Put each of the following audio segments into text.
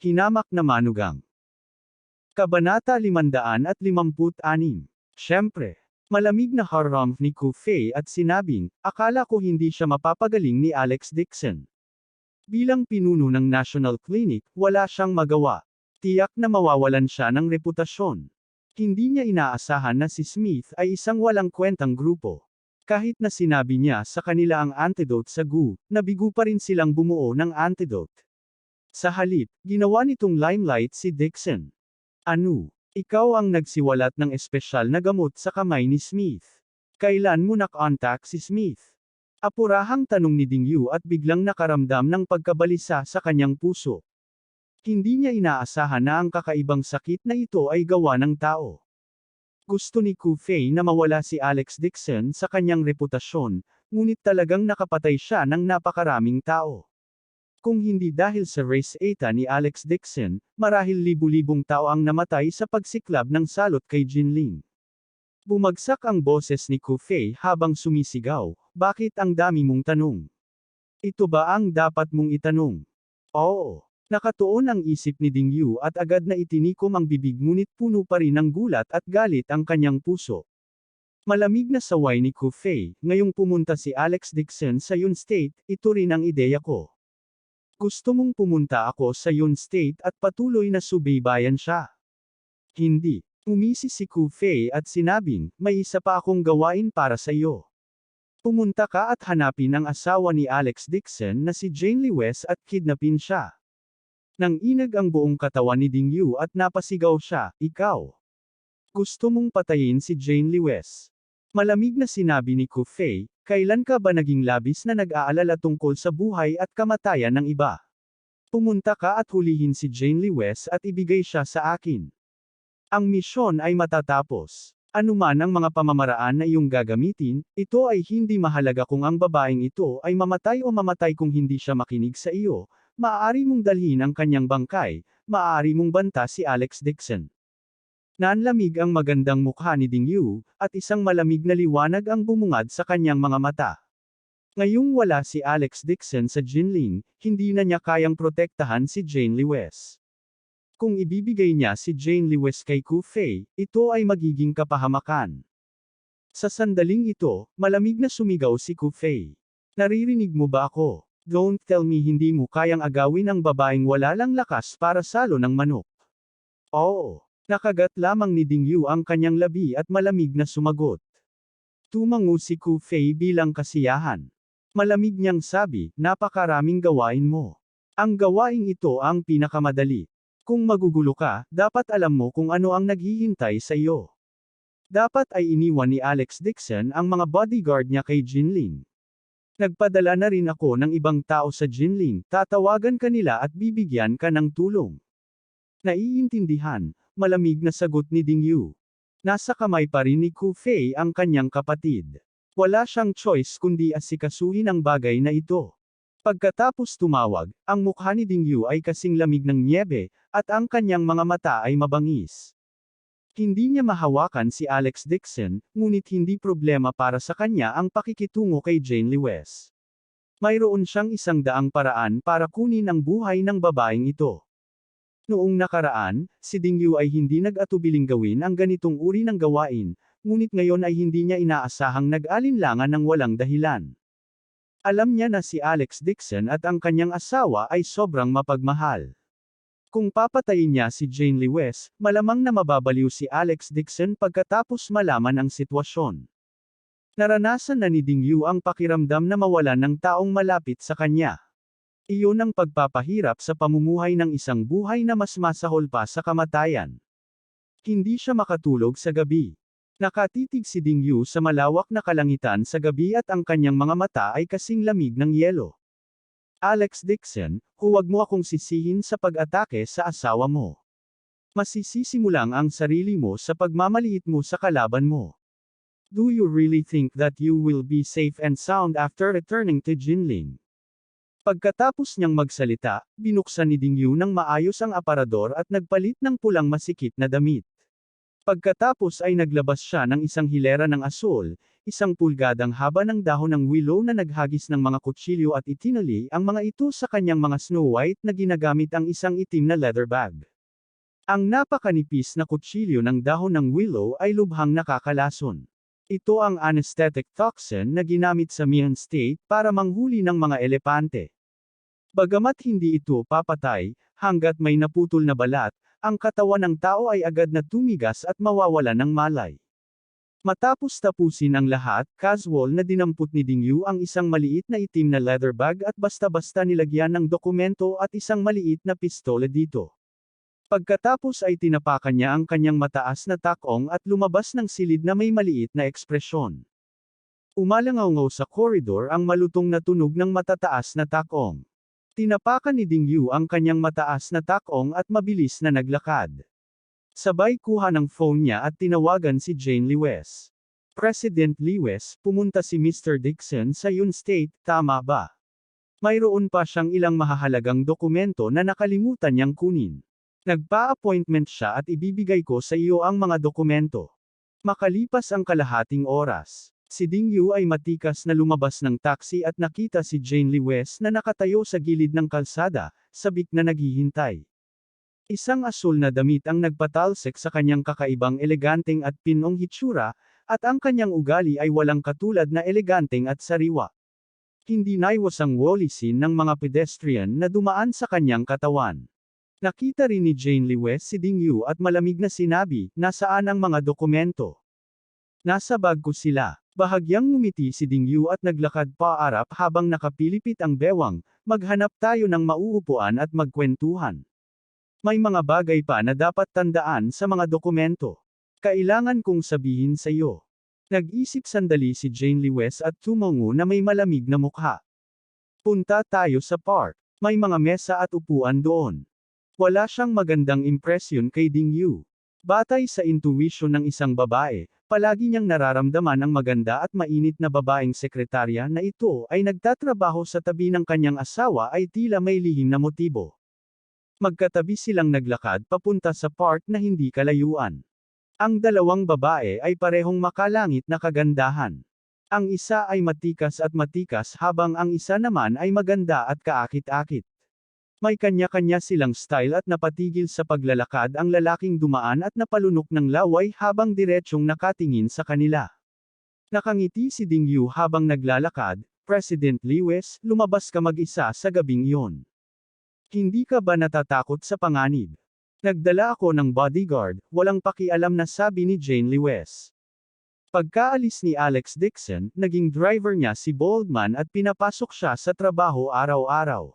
Hinamak na manugang. Kabanata 556. Siyempre. Malamig na haramf ni Ku Fei at sinabing, akala ko hindi siya mapapagaling ni Alex Dixon. Bilang pinuno ng National Clinic, wala siyang magawa. Tiyak na mawawalan siya ng reputasyon. Hindi niya inaasahan na si Smith ay isang walang kwentang grupo. Kahit na sinabi niya sa kanila ang antidote sa GU, nabigo pa rin silang bumuo ng antidote. Sa halip, ginawa nitong limelight si Dixon. Ano? Ikaw ang nagsiwalat ng espesyal na gamot sa kamay ni Smith. Kailan mo na-contact si Smith? Apurahang tanong ni Ding Yu at biglang nakaramdam ng pagkabalisa sa kanyang puso. Hindi niya inaasahan na ang kakaibang sakit na ito ay gawa ng tao. Gusto ni Ku Fei na mawala si Alex Dixon sa kanyang reputasyon, ngunit talagang nakapatay siya ng napakaraming tao. Kung hindi dahil sa race eta ni Alex Dixon, marahil libu-libong tao ang namatay sa pagsiklab ng salot kay Jinling. Bumagsak ang boses ni Ku Fei habang sumisigaw, bakit ang dami mong tanong? Ito ba ang dapat mong itanong? Oo. Nakatuon ang isip ni Ding Yu at agad na itinikom ang bibig ngunit puno pa rin ng gulat at galit ang kanyang puso. Malamig na saway ni Ku Fei, ngayong pumunta si Alex Dixon sa Yun State, ito rin ang ideya ko. Gusto mong pumunta ako sa Yun State at patuloy na subaybayan siya. Hindi. Umisi si Ku Fei at sinabing, may isa pa akong gawain para sa iyo. Pumunta ka at hanapin ang asawa ni Alex Dixon na si Jane Lewis at kidnapin siya. Nang inag ang buong katawan ni Ding Yu at napasigaw siya, ikaw. Gusto mong patayin si Jane Lewis. Malamig na sinabi ni Ku Fei, kailan ka ba naging labis na nag-aalala tungkol sa buhay at kamatayan ng iba? Pumunta ka at hulihin si Jane Lewis at ibigay siya sa akin. Ang misyon ay matatapos. Anuman ang mga pamamaraan na iyong gagamitin, ito ay hindi mahalaga kung ang babaeng ito ay mamatay o mamatay kung hindi siya makinig sa iyo, maaari mong dalhin ang kanyang bangkay, maaari mong banta si Alex Dixon. Nanlamig ang magandang mukha ni Ding Yu, at isang malamig na liwanag ang bumungad sa kanyang mga mata. Ngayong wala si Alex Dixon sa Jinling, hindi na niya kayang protektahan si Jane Lewis. Kung ibibigay niya si Jane Lewis kay Ku Fei, ito ay magiging kapahamakan. Sa sandaling ito, malamig na sumigaw si Ku Fei. Naririnig mo ba ako? Don't tell me hindi mo kayang agawin ang babaeng wala lang lakas para salo ng manok. Oo. Nakagat lamang ni Ding Yu ang kanyang labi at malamig na sumagot. Tumango si Ku Fei bilang kasiyahan. Malamig niyang sabi, napakaraming gawain mo. Ang gawaing ito ang pinakamadali. Kung magugulo ka, dapat alam mo kung ano ang naghihintay sa iyo. Dapat ay iniwan ni Alex Dixon ang mga bodyguard niya kay Jinling. Nagpadala na rin ako ng ibang tao sa Jinling, tatawagan ka nila at bibigyan ka ng tulong. Naiintindihan. Malamig na sagot ni Ding Yu. Nasa kamay pa rin ni Ku Fei ang kanyang kapatid. Wala siyang choice kundi asikasuhin ang bagay na ito. Pagkatapos tumawag, ang mukha ni Ding Yu ay kasing lamig ng nyebe, at ang kanyang mga mata ay mabangis. Hindi niya mahawakan si Alex Dixon, ngunit hindi problema para sa kanya ang pakikitungo kay Jane Lewis. Mayroon siyang 100 paraan para kunin ang buhay ng babaeng ito. Noong nakaraan, si Ding Yu ay hindi nag-atubiling gawin ang ganitong uri ng gawain, ngunit ngayon ay hindi niya inaasahang nag-alinlangan ng walang dahilan. Alam niya na si Alex Dixon at ang kanyang asawa ay sobrang mapagmahal. Kung papatayin niya si Jane Lewis, malamang na mababaliw si Alex Dixon pagkatapos malaman ang sitwasyon. Naranasan na ni Ding Yu ang pakiramdam na mawalan ng taong malapit sa kanya. Iyon ang pagpapahirap sa pamumuhay ng isang buhay na mas masahol pa sa kamatayan. Hindi siya makatulog sa gabi. Nakatitig si Ding Yu sa malawak na kalangitan sa gabi at ang kanyang mga mata ay kasing lamig ng yelo. Alex Dixon, huwag mo akong sisihin sa pag-atake sa asawa mo. Masisisi mo lang ang sarili mo sa pagmamaliit mo sa kalaban mo. Do you really think that you will be safe and sound after returning to Jinling? Pagkatapos niyang magsalita, binuksan ni Ding Yu ng maayos ang aparador at nagpalit ng pulang masikip na damit. Pagkatapos ay naglabas siya ng isang hilera ng asul, 1 pulgadang haba ng dahon ng willow na naghagis ng mga kutsilyo at itinali ang mga ito sa kanyang mga Snow White na ginagamit ang isang itim na leather bag. Ang napakanipis na kutsilyo ng dahon ng willow ay lubhang nakakalason. Ito ang anesthetic toxin na ginamit sa Mian State para manghuli ng mga elepante. Bagamat hindi ito papatay, hanggat may naputol na balat, ang katawan ng tao ay agad na tumigas at mawawala ng malay. Matapos tapusin ang lahat, casual na dinampot ni Dingyu ang isang maliit na itim na leather bag at basta-basta nilagyan ng dokumento at isang maliit na pistola dito. Pagkatapos ay tinapakan niya ang kanyang mataas na takong at lumabas ng silid na may maliit na ekspresyon. Umalangaw-ngaw sa koridor ang malutong na tunog ng matataas na takong. Tinapakan ni Dingyu ang kanyang mataas na takong at mabilis na naglakad. Sabay kuha ng phone niya at tinawagan si Jane Lewis. President Lewis, pumunta si Mr. Dixon sa Yun State, tama ba? Mayroon pa siyang ilang mahahalagang dokumento na nakalimutan niyang kunin. Nagpa-appointment siya at ibibigay ko sa iyo ang mga dokumento. Makalipas ang kalahating oras, si Dingyu ay matikas na lumabas ng taxi at nakita si Jane Lewis na nakatayo sa gilid ng kalsada, sabik na naghihintay. Isang asul na damit ang nagpatalsik sa kanyang kakaibang eleganteng at pinong hitsura, at ang kanyang ugali ay walang katulad na eleganteng at sariwa. Hindi naiwas ang wolisin ng mga pedestrian na dumaan sa kanyang katawan. Nakita rin ni Jane Lewis si Dingyu at malamig na sinabi, nasaan ang mga dokumento? Nasa bag ko sila. Bahagyang ngumiti si Dingyu at naglakad paarap habang nakapilipit ang bewang, maghanap tayo ng mauupuan at magkwentuhan. May mga bagay pa na dapat tandaan sa mga dokumento. Kailangan kong sabihin sa iyo. Nag-isip sandali si Jane Lewis at tumango na may malamig na mukha. Punta tayo sa park. May mga mesa at upuan doon. Wala siyang magandang impresyon kay Dingyu. Batay sa intuition ng isang babae, palagi niyang nararamdaman ang maganda at mainit na babaeng sekretarya na ito ay nagtatrabaho sa tabi ng kanyang asawa ay tila may lihim na motibo. Magkatabi silang naglakad papunta sa park na hindi kalayuan. Ang dalawang babae ay parehong makalangit na kagandahan. Ang isa ay matikas habang ang isa naman ay maganda at kaakit-akit. May kanya-kanya silang style at napatigil sa paglalakad ang lalaking dumaan at napalunok ng laway habang diretsyong nakatingin sa kanila. Nakangiti si Dingyu habang naglalakad, President Lewis, lumabas ka mag-isa sa gabing iyon. Hindi ka ba natatakot sa panganib? Nagdala ako ng bodyguard, walang pakialam na sabi ni Jane Lewis. Pagkaalis ni Alex Dixon, naging driver niya si Boldman at pinapasok siya sa trabaho araw-araw.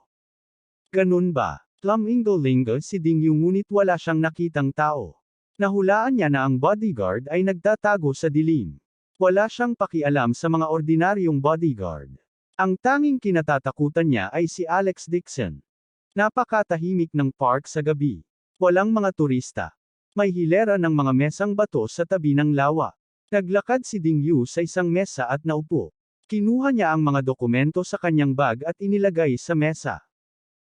Ganun ba? Lingo si Dingyu ngunit wala siyang nakitang tao. Nahulaan niya na ang bodyguard ay nagtatago sa dilim. Wala siyang pakialam sa mga ordinaryong bodyguard. Ang tanging kinatatakutan niya ay si Alex Dixon. Napakatahimik ng park sa gabi. Walang mga turista. May hilera ng mga mesang bato sa tabi ng lawa. Naglakad si Dingyu sa isang mesa at naupo. Kinuha niya ang mga dokumento sa kanyang bag at inilagay sa mesa.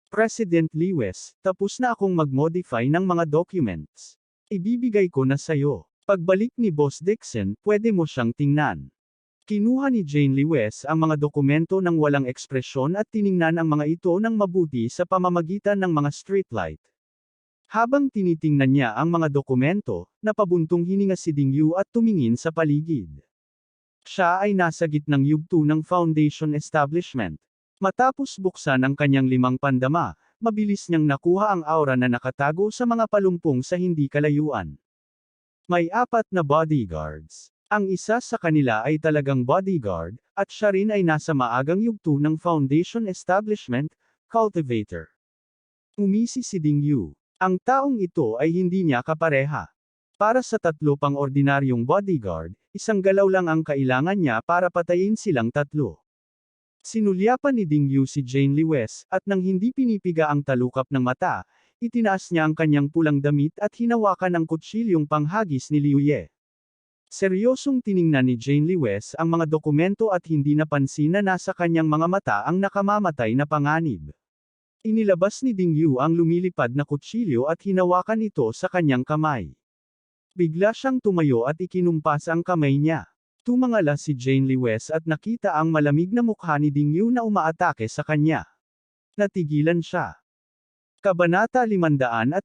President Lewis, tapos na akong mag-modify ng mga documents. Ibibigay ko na sayo. Pagbalik ni Boss Dixon, pwede mo siyang tingnan. Kinuha ni Jane Lewis ang mga dokumento ng walang ekspresyon at tiningnan ang mga ito ng mabuti sa pamamagitan ng mga streetlight. Habang tinitingnan niya ang mga dokumento, napabuntong hininga si Dingyu at tumingin sa paligid. Siya ay nasa gitnang yugto ng foundation establishment. Matapos buksan ang kanyang 5 pandama, mabilis niyang nakuha ang aura na nakatago sa mga palumpong sa hindi kalayuan. May 4 na bodyguards. Ang isa sa kanila ay talagang bodyguard, at siya rin ay nasa maagang yugto ng foundation establishment, cultivator. Umisi si Dingyu. Ang taong ito ay hindi niya kapareha. Para sa 3 pang ordinaryong bodyguard, isang galaw lang ang kailangan niya para patayin silang 3. Sinulyapan ni Dingyu si Jane Lewis, at nang hindi pinipiga ang talukap ng mata, itinaas niya ang kanyang pulang damit at hinawakan ang kutsilyong panghagis ni Liu Ye. Seryosong tiningnan ni Jane Lewis ang mga dokumento at hindi napansin na nasa kanyang mga mata ang nakamamatay na panganib. Inilabas ni Dingyu ang lumilipad na kutsilyo at hinawakan ito sa kanyang kamay. Bigla siyang tumayo at ikinumpas ang kamay niya. Tumangala si Jane Lewes at nakita ang malamig na mukha ni Ding Yu na umaatake sa kanya. Natigilan siya. Kabanata 557.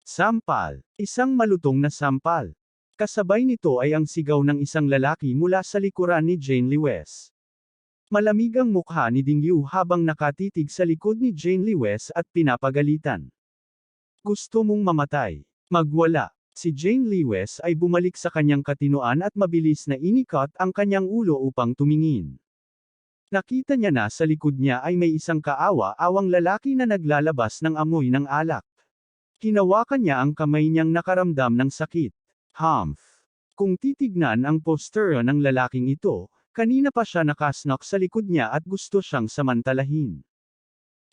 Sampal. Isang malutong na sampal. Kasabay nito ay ang sigaw ng isang lalaki mula sa likuran ni Jane Lewes. Malamig ang mukha ni Ding Yu habang nakatitig sa likod ni Jane Lewes at pinapagalitan. Gusto mong mamatay? Magwala. Si Jane Lewes ay bumalik sa kanyang katinoan at mabilis na inikot ang kanyang ulo upang tumingin. Nakita niya na sa likod niya ay may isang kaawa-awang lalaki na naglalabas ng amoy ng alak. Hinawakan niya ang kamay niyang nakaramdam ng sakit. Humph. Kung titignan ang postura ng lalaking ito, kanina pa siya nakasnok sa likod niya at gusto siyang samantalahin.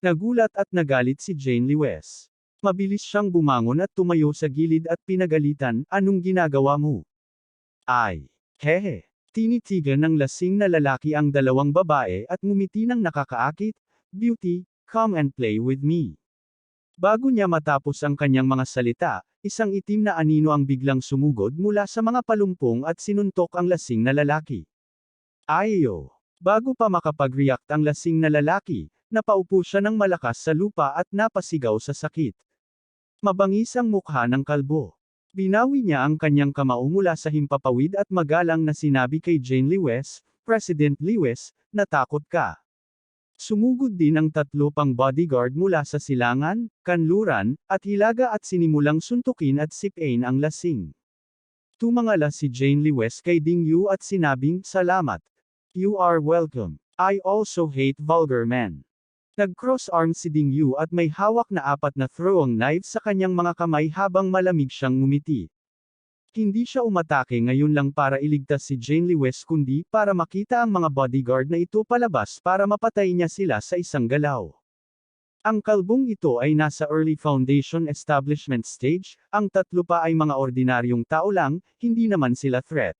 Nagulat at nagalit si Jane Lewes. Mabilis siyang bumangon at tumayo sa gilid at pinagalitan, "Anong ginagawa mo?" Ay. Hehe. Tinitigan ng lasing na lalaki ang dalawang babae at ngumiti ng nakakaakit, "Beauty, come and play with me." Bago niya matapos ang kanyang mga salita, isang itim na anino ang biglang sumugod mula sa mga palumpong at sinuntok ang lasing na lalaki. Ayo! Bago pa makapag-react ang lasing na lalaki, napaupo siya ng malakas sa lupa at napasigaw sa sakit. Mabangis ang mukha ng kalbo. Binawi niya ang kanyang kamao mula sa himpapawid at magalang na sinabi kay Jane Lewes, "President Lewes, natakot ka." Sumugod din ang 3 pang bodyguard mula sa silangan, kanluran, at hilaga at sinimulang suntukin at sipain ang lasing. Tumangala si Jane Lewes kay Ding Yu at sinabing, "Salamat. You are welcome. I also hate vulgar men." Nag-cross arms si Ding Yu at may hawak na 4 na throwing knives sa kanyang mga kamay habang malamig siyang ngumiti. Hindi siya umatake ngayon lang para iligtas si Jane Lewes kundi para makita ang mga bodyguard na ito palabas para mapatay niya sila sa isang galaw. Ang kalbong ito ay nasa early foundation establishment stage, ang 3 pa ay mga ordinaryong tao lang, hindi naman sila threat.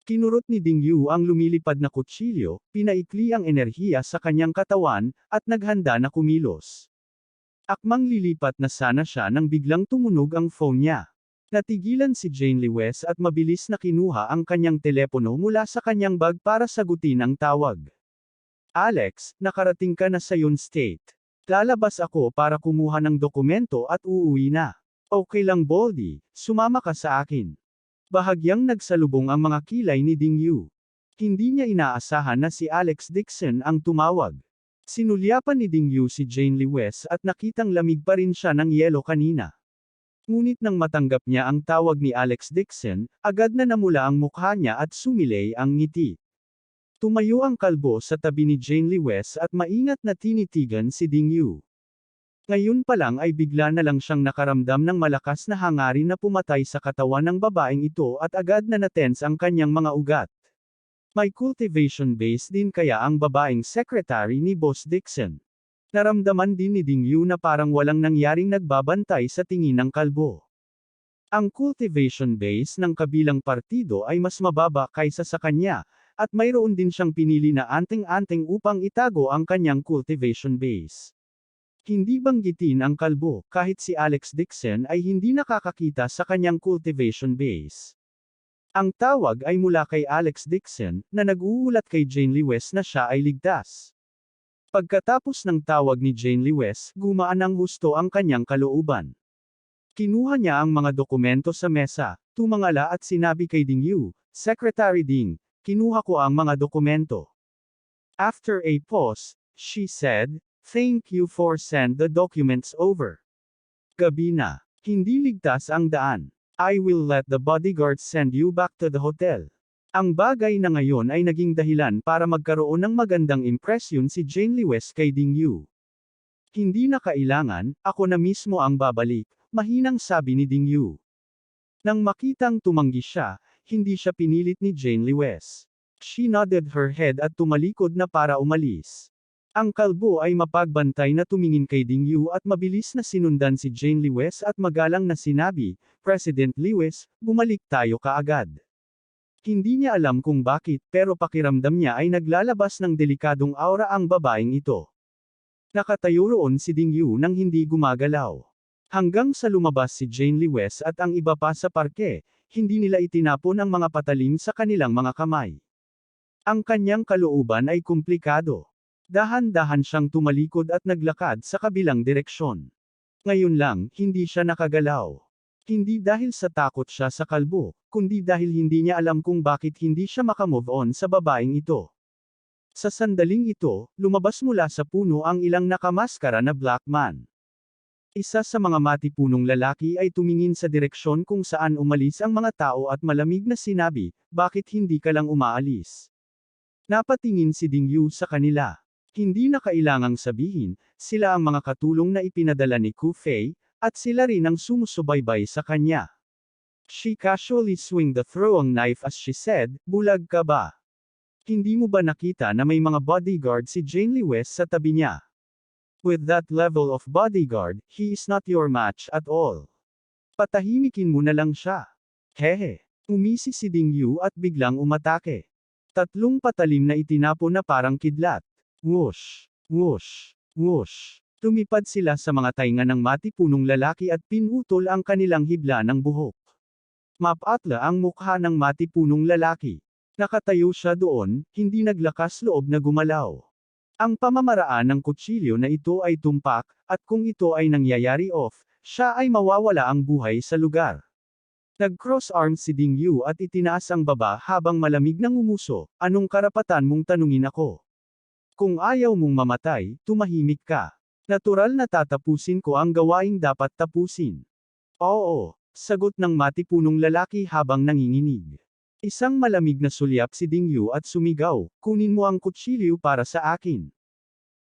Kinurot ni Ding Yu ang lumilipad na kutsilyo, pinaikli ang enerhiya sa kanyang katawan, at naghanda na kumilos. Akmang lilipat na sana siya nang biglang tumunog ang phone niya. Natigilan si Jane Lewes at mabilis na kinuha ang kanyang telepono mula sa kanyang bag para sagutin ang tawag. "Alex, nakarating ka na sa yon state. Lalabas ako para kumuha ng dokumento at uuwi na. Okay lang Baldy, sumama ka sa akin." Bahagyang nagsalubong ang mga kilay ni Ding Yu. Hindi niya inaasahan na si Alex Dixon ang tumawag. Sinulyapan ni Ding Yu si Jane Lewes at nakitang lamig pa rin siya ng yelo kanina. Ngunit nang matanggap niya ang tawag ni Alex Dixon, agad na namula ang mukha niya at sumilay ang ngiti. Tumayo ang kalbo sa tabi ni Jane Lewes at maingat na tinitigan si Ding Yu. Ngayon pa lang ay bigla na lang siyang nakaramdam ng malakas na hangarin na pumatay sa katawan ng babaeng ito at agad na natense ang kanyang mga ugat. May cultivation base din kaya ang babaeng secretary ni Boss Dixon. Naramdaman din ni Ding Yu na parang walang nangyaring nagbabantay sa tingin ng kalbo. Ang cultivation base ng kabilang partido ay mas mababa kaysa sa kanya, at mayroon din siyang pinili na anting-anting upang itago ang kanyang cultivation base. Hindi banggitin ang kalbo, kahit si Alex Dixon ay hindi nakakakita sa kanyang cultivation base. Ang tawag ay mula kay Alex Dixon, na nag-uulat kay Jane Lewes na siya ay ligtas. Pagkatapos ng tawag ni Jane Lewes, gumaan ng husto ang kanyang kalooban. Kinuha niya ang mga dokumento sa mesa, tumangala at sinabi kay Ding Yu, "Secretary Ding, kinuha ko ang mga dokumento." After a pause, she said, "Thank you for send the documents over." Gabi na. Hindi ligtas ang daan. "I will let the bodyguards send you back to the hotel." Ang bagay na ngayon ay naging dahilan para magkaroon ng magandang impresyon si Jane Lewes kay Ding Yu. "Hindi na kailangan, ako na mismo ang babalik," mahinang sabi ni Ding Yu. Nang makitang tumanggi siya, hindi siya pinilit ni Jane Lewes. She nodded her head at tumalikod na para umalis. Ang kalbo ay mapagbantay na tumingin kay Ding Yu at mabilis na sinundan si Jane Lewes at magalang na sinabi, "President Lewes, bumalik tayo kaagad." Hindi niya alam kung bakit, pero pakiramdam niya ay naglalabas ng delikadong aura ang babaeng ito. Nakatayo roon si Ding Yu nang hindi gumagalaw. Hanggang sa lumabas si Jane Lewes at ang iba pa sa parke, hindi nila itinapon ang mga patalim sa kanilang mga kamay. Ang kanyang kalooban ay komplikado. Dahan-dahan siyang tumalikod at naglakad sa kabilang direksyon. Ngayon lang, hindi siya nakagalaw. Hindi dahil sa takot siya sa kalbo, kundi dahil hindi niya alam kung bakit hindi siya makamove on sa babaeng ito. Sa sandaling ito, lumabas mula sa puno ang ilang nakamaskara na black man. Isa sa mga matipunong lalaki ay tumingin sa direksyon kung saan umalis ang mga tao at malamig na sinabi, "Bakit hindi ka lang umaalis?" Napatingin si Ding Yu sa kanila. Hindi na kailangang sabihin, sila ang mga katulong na ipinadala ni Ku Fei, at sila rin ang sumusubaybay sa kanya. She casually swung the throwing knife as she said, "Bulag ka ba? Hindi mo ba nakita na may mga bodyguard si Jane Lee West sa tabi niya? With that level of bodyguard, he is not your match at all. Patahimikin mo na lang siya." Hehe. Umisi si Ding Yu at biglang umatake. Tatlong patalim na itinapon na parang kidlat. Whoosh! Whoosh! Whoosh! Lumipad sila sa mga tainga ng matipunong lalaki at pinutol ang kanilang hibla ng buhok. Mapatla ang mukha ng matipunong lalaki. Nakatayo siya doon, hindi naglakas loob na gumalaw. Ang pamamaraan ng kutsilyo na ito ay tumpak, at kung ito ay nangyayari off, siya ay mawawala ang buhay sa lugar. Nag-cross arms si Ding Yu at itinaas ang baba habang malamig ng umuso, "Anong karapatan mong tanungin ako? Kung ayaw mong mamatay, tumahimik ka. Natural na tatapusin ko ang gawaing dapat tapusin." "Oo," sagot ng matipunong lalaki habang nanginginig. Isang malamig na sulyap si Ding Yu at sumigaw, "Kunin mo ang kutsilyo para sa akin.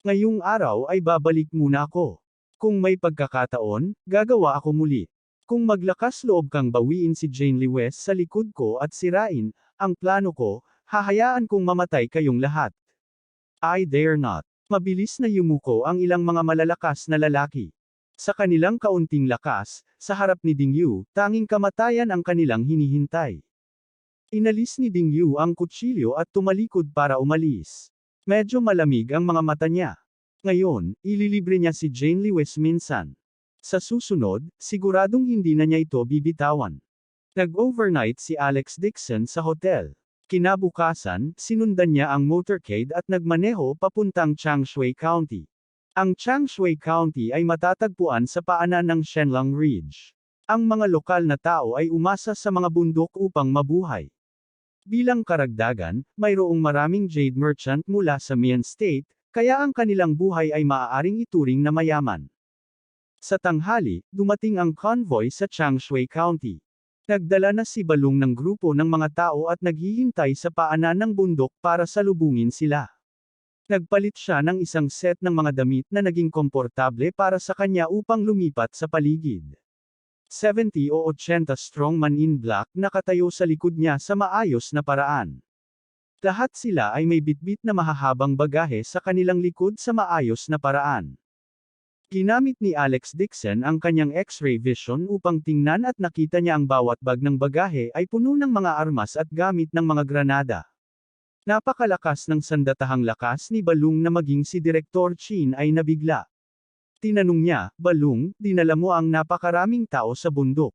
Ngayong araw ay babalik muna ako. Kung may pagkakataon, gagawa ako muli. Kung maglakas loob kang bawiin si Jane Lee West sa likod ko at sirain ang plano ko, hahayaan kong mamatay kayong lahat." "I dare not." Mabilis na yumuko ang ilang mga malalakas na lalaki. Sa kanilang kaunting lakas, sa harap ni Ding Yu, tanging kamatayan ang kanilang hinihintay. Inalis ni Ding Yu ang kutsilyo at tumalikod para umalis. Medyo malamig ang mga mata niya. Ngayon, ililibre niya si Jane Lee West minsan. Sa susunod, siguradong hindi na niya ito bibitawan. Nag-overnight si Alex Dixon sa hotel. Kinabukasan, sinundan niya ang motorcade at nagmaneho papuntang Changshui County. Ang Changshui County ay matatagpuan sa paanan ng Shenlang Ridge. Ang mga lokal na tao ay umasa sa mga bundok upang mabuhay. Bilang karagdagan, mayroong maraming jade merchant mula sa Mian State, kaya ang kanilang buhay ay maaaring ituring na mayaman. Sa tanghali, dumating ang convoy sa Changshui County. Nagdala na si Balong ng grupo ng mga tao at naghihintay sa paanan ng bundok para salubungin sila. Nagpalit siya ng isang set ng mga damit na naging komportable para sa kanya upang lumipat sa paligid. 70 o 80 strongman in black nakatayo sa likod niya sa maayos na paraan. Lahat sila ay may bitbit na mahahabang bagahe sa kanilang likod sa maayos na paraan. Ginamit ni Alex Dixon ang kanyang X-ray vision upang tingnan at nakita niya ang bawat bag ng bagahe ay puno ng mga armas at gamit ng mga granada. Napakalakas ng sandatahang lakas ni Balong na maging si Direktor Chin ay nabigla. Tinanong niya, "Balong, dinala mo ang napakaraming tao sa bundok."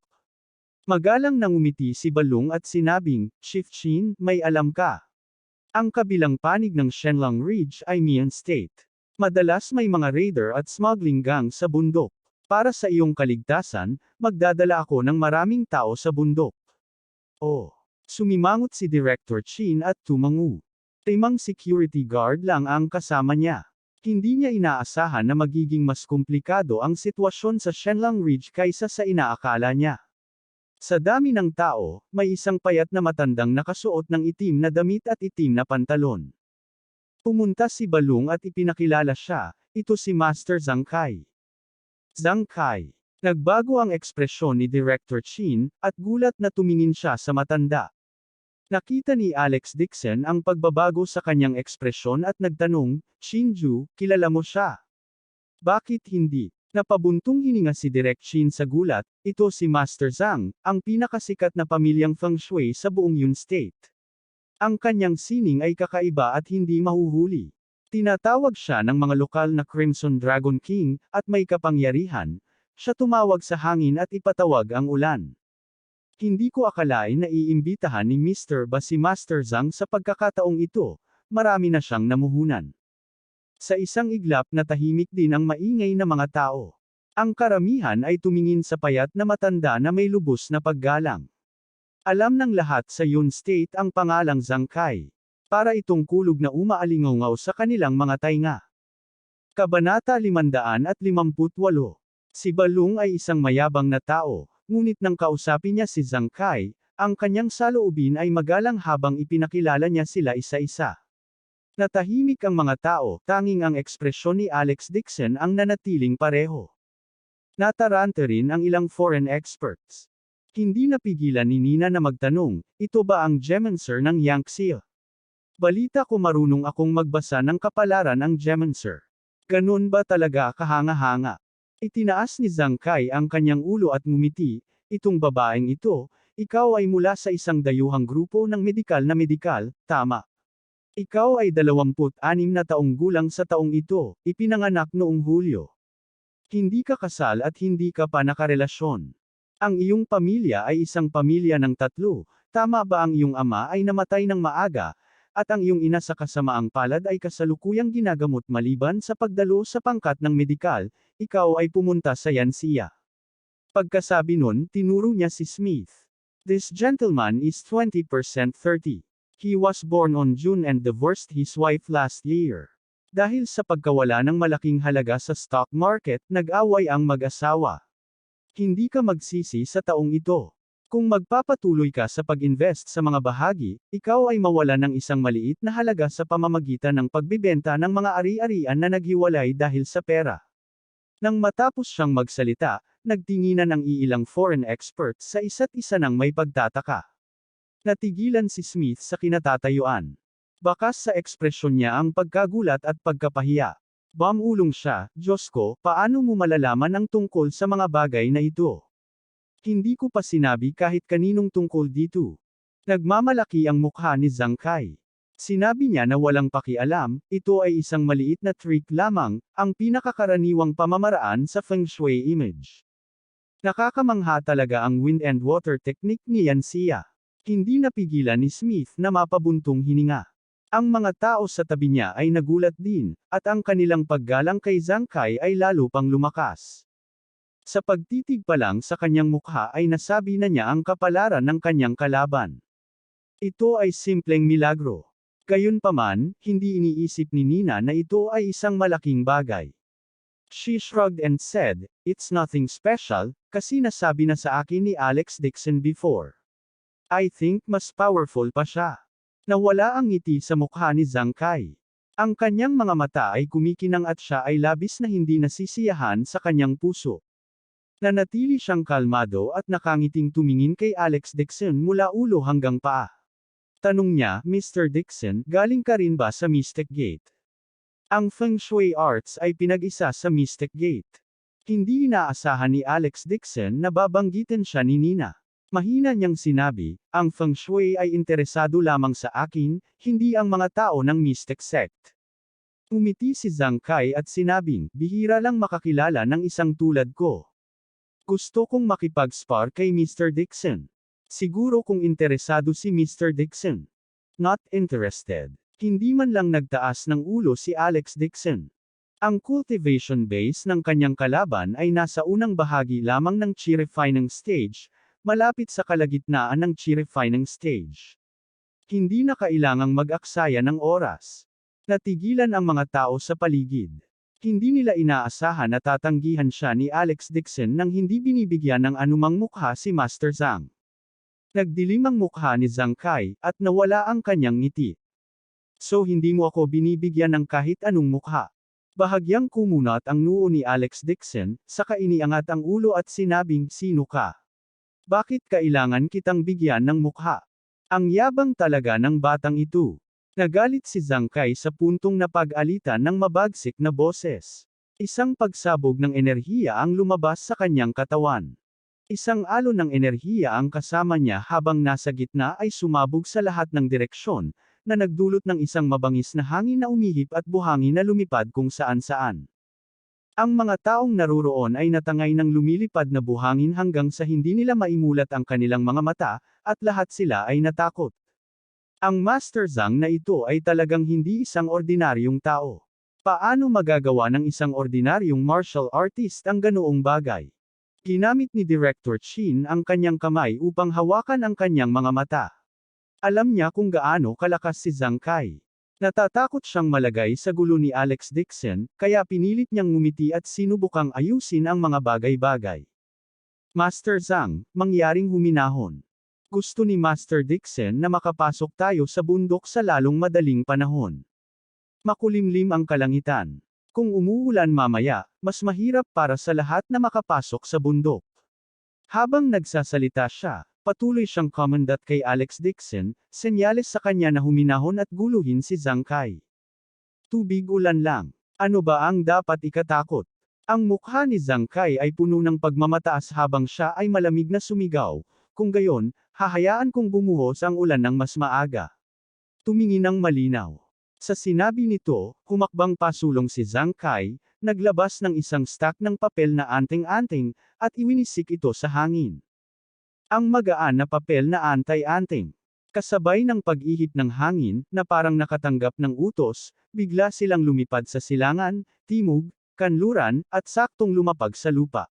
Magalang nang umiti si Balong at sinabing, "Chief Chin, may alam ka. Ang kabilang panig ng Shenlang Ridge ay Mian State. Madalas may mga raider at smuggling gang sa bundok. Para sa iyong kaligtasan, magdadala ako ng maraming tao sa bundok." Oh! Sumimangot si Director Chin at tumango. 5 security guard lang ang kasama niya. Hindi niya inaasahan na magiging mas komplikado ang sitwasyon sa Shenlang Ridge kaysa sa inaakala niya. Sa dami ng tao, may isang payat na matandang nakasuot ng itim na damit at itim na pantalon. Pumunta si Balong at ipinakilala siya, "Ito si Master Zhang Kai." Zhang Kai. Nagbago ang ekspresyon ni Director Chin, at gulat na tumingin siya sa matanda. Nakita ni Alex Dixon ang pagbabago sa kanyang ekspresyon at nagtanong, "Shinju, kilala mo siya?" "Bakit hindi?" Napabuntong hininga si Direk Chin sa gulat, "Ito si Master Zhang, ang pinakasikat na pamilyang feng shui sa buong Yun State. Ang kanyang sining ay kakaiba at hindi mahuhuli. Tinatawag siya ng mga lokal na Crimson Dragon King, at may kapangyarihan. Siya tumawag sa hangin at ipatawag ang ulan. Hindi ko akalain na iimbitahan ni Mr. Ba si Master Zhang sa pagkakataong ito, marami na siyang namuhunan. Sa isang iglap na tahimik din ang maingay na mga tao. Ang karamihan ay tumingin sa payat na matanda na may lubos na paggalang. Alam ng lahat sa Yun State ang pangalang Zhang Kai. Para itong kulog na umaalingaw sa kanilang mga tainga. Kabanata 558. Si Balong ay isang mayabang na tao, ngunit nang kausapin niya si Zhang Kai, ang kanyang saloobin ay magalang habang ipinakilala niya sila isa-isa. Natahimik ang mga tao, tanging ang ekspresyon ni Alex Dixon ang nanatiling pareho. Nataranta rin ang ilang foreign experts. Hindi napigilan ni Nina na magtanong, ito ba ang Gemancer ng Yangtze? Balita ko marunong akong magbasa ng kapalaran ang Gemancer. Ganun ba talaga kahanga-hanga? Itinaas ni Zhang Kai ang kanyang ulo at ngumiti, itong babaeng ito, ikaw ay mula sa isang dayuhang grupo ng medikal, tama. Ikaw ay 26 na taong gulang sa taong ito, ipinanganak noong Hulyo. Hindi ka kasal at hindi ka pa nakarelasyon. Ang iyong pamilya ay isang pamilya ng 3, tama ba ang iyong ama ay namatay ng maaga, at ang iyong ina sa kasamaang palad ay kasalukuyang ginagamot maliban sa pagdalo sa pangkat ng medikal, ikaw ay pumunta sa Yansia. Pagkasabi nun, tinuro niya si Smith. This gentleman is 20% 30. He was born on June and divorced his wife last year. Dahil sa pagkawala ng malaking halaga sa stock market, nag-away ang mag-asawa. Hindi ka magsisi sa taong ito. Kung magpapatuloy ka sa pag-invest sa mga bahagi, ikaw ay mawala ng isang maliit na halaga sa pamamagitan ng pagbibenta ng mga ari-arian na naghiwalay dahil sa pera. Nang matapos siyang magsalita, nagtinginan ang iilang foreign experts sa isa't isa ng may pagtataka. Natigilan si Smith sa kinatatayuan. Bakas sa ekspresyon niya ang pagkagulat at pagkapahiya. Bamulong siya, Diyos ko, paano mo malalaman ang tungkol sa mga bagay na ito? Hindi ko pa sinabi kahit kaninong tungkol dito. Nagmamalaki ang mukha ni Zhang Kai. Sinabi niya na walang pakialam, ito ay isang maliit na trick lamang, ang pinakakaraniwang pamamaraan sa Feng Shui image. Nakakamangha talaga ang wind and water technique ni Yanxia. Hindi napigilan ni Smith na mapabuntong hininga. Ang mga tao sa tabi niya ay nagulat din, at ang kanilang paggalang kay Zhang Kai ay lalo pang lumakas. Sa pagtitig pa lang sa kanyang mukha ay nasabi na niya ang kapalaran ng kanyang kalaban. Ito ay simpleng milagro. Gayunpaman, hindi iniisip ni Nina na ito ay isang malaking bagay. She shrugged and said, it's nothing special, kasi nasabi na sa akin ni Alex Dixon before. I think mas powerful pa siya. Nawala ang ngiti sa mukha ni Zhang Kai. Ang kanyang mga mata ay kumikinang at siya ay labis na hindi nasisiyahan sa kanyang puso. Nanatili siyang kalmado at nakangiting tumingin kay Alex Dixon mula ulo hanggang paa. Tanong niya, Mr. Dixon, galing ka rin ba sa Mystic Gate? Ang Feng Shui Arts ay pinag-isa sa Mystic Gate. Hindi inaasahan ni Alex Dixon na babanggitin siya ni Nina. Mahina niyang sinabi, ang Feng Shui ay interesado lamang sa akin, hindi ang mga tao ng Mystic Sect. Umiti si Zhang Kai at sinabing, bihira lang makakilala ng isang tulad ko. Gusto kong makipag-spar kay Mr. Dixon. Siguro kung interesado si Mr. Dixon. Not interested. Hindi man lang nagtaas ng ulo si Alex Dixon. Ang cultivation base ng kanyang kalaban ay nasa unang bahagi lamang ng chi refining stage, malapit sa kalagitnaan ng chi refining stage. Hindi na kailangang mag-aksaya ng oras. Natigilan ang mga tao sa paligid. Hindi nila inaasahan na tatanggihan siya ni Alex Dixon nang hindi binibigyan ng anumang mukha si Master Zhang. Nagdilim ang mukha ni Zhang Kai, at nawala ang kanyang ngiti. So hindi mo ako binibigyan ng kahit anong mukha. Bahagyang kumunat ang noo ni Alex Dixon, saka iniangat ang ulo at sinabing, sino ka? Bakit kailangan kitang bigyan ng mukha? Ang yabang talaga ng batang ito. Nagalit si Zhang Kai sa puntong napag-alitan ng mabagsik na boses. Isang pagsabog ng enerhiya ang lumabas sa kanyang katawan. Isang alon ng enerhiya ang kasama niya habang nasa gitna ay sumabog sa lahat ng direksyon, na nagdulot ng isang mabangis na hangin na umihip at buhangin na lumipad kung saan-saan. Ang mga taong naroroon ay natangay ng lumilipad na buhangin hanggang sa hindi nila maimulat ang kanilang mga mata, at lahat sila ay natakot. Ang Master Zhang na ito ay talagang hindi isang ordinaryong tao. Paano magagawa ng isang ordinaryong martial artist ang ganoong bagay? Ginamit ni Director Chin ang kanyang kamay upang hawakan ang kanyang mga mata. Alam niya kung gaano kalakas si Zhang Kai. Natatakot siyang malagay sa gulo ni Alex Dixon, kaya pinilit niyang ngumiti at sinubukang ayusin ang mga bagay-bagay. Master Zhang, mangyaring huminahon. Gusto ni Master Dixon na makapasok tayo sa bundok sa lalong madaling panahon. Makulimlim ang kalangitan. Kung umuulan mamaya, mas mahirap para sa lahat na makapasok sa bundok. Habang nagsasalita siya, patuloy siyang kumandat kay Alex Dixon, senyales sa kanya na huminahon at guluhin si Zhang Kai. Tubig ulan lang. Ano ba ang dapat ikatakot? Ang mukha ni Zhang Kai ay puno ng pagmamataas habang siya ay malamig na sumigaw. Kung gayon, hahayaan kong bumuhos ang ulan ng mas maaga. Tumingin ng malinaw. Sa sinabi nito, humakbang pasulong si Zhang Kai, naglabas ng isang stack ng papel na anting-anting, at iwinisik ito sa hangin. Ang magaan na papel na antay-anting. Kasabay ng pag-ihip ng hangin, na parang nakatanggap ng utos, bigla silang lumipad sa silangan, timog, kanluran, at saktong lumapag sa lupa.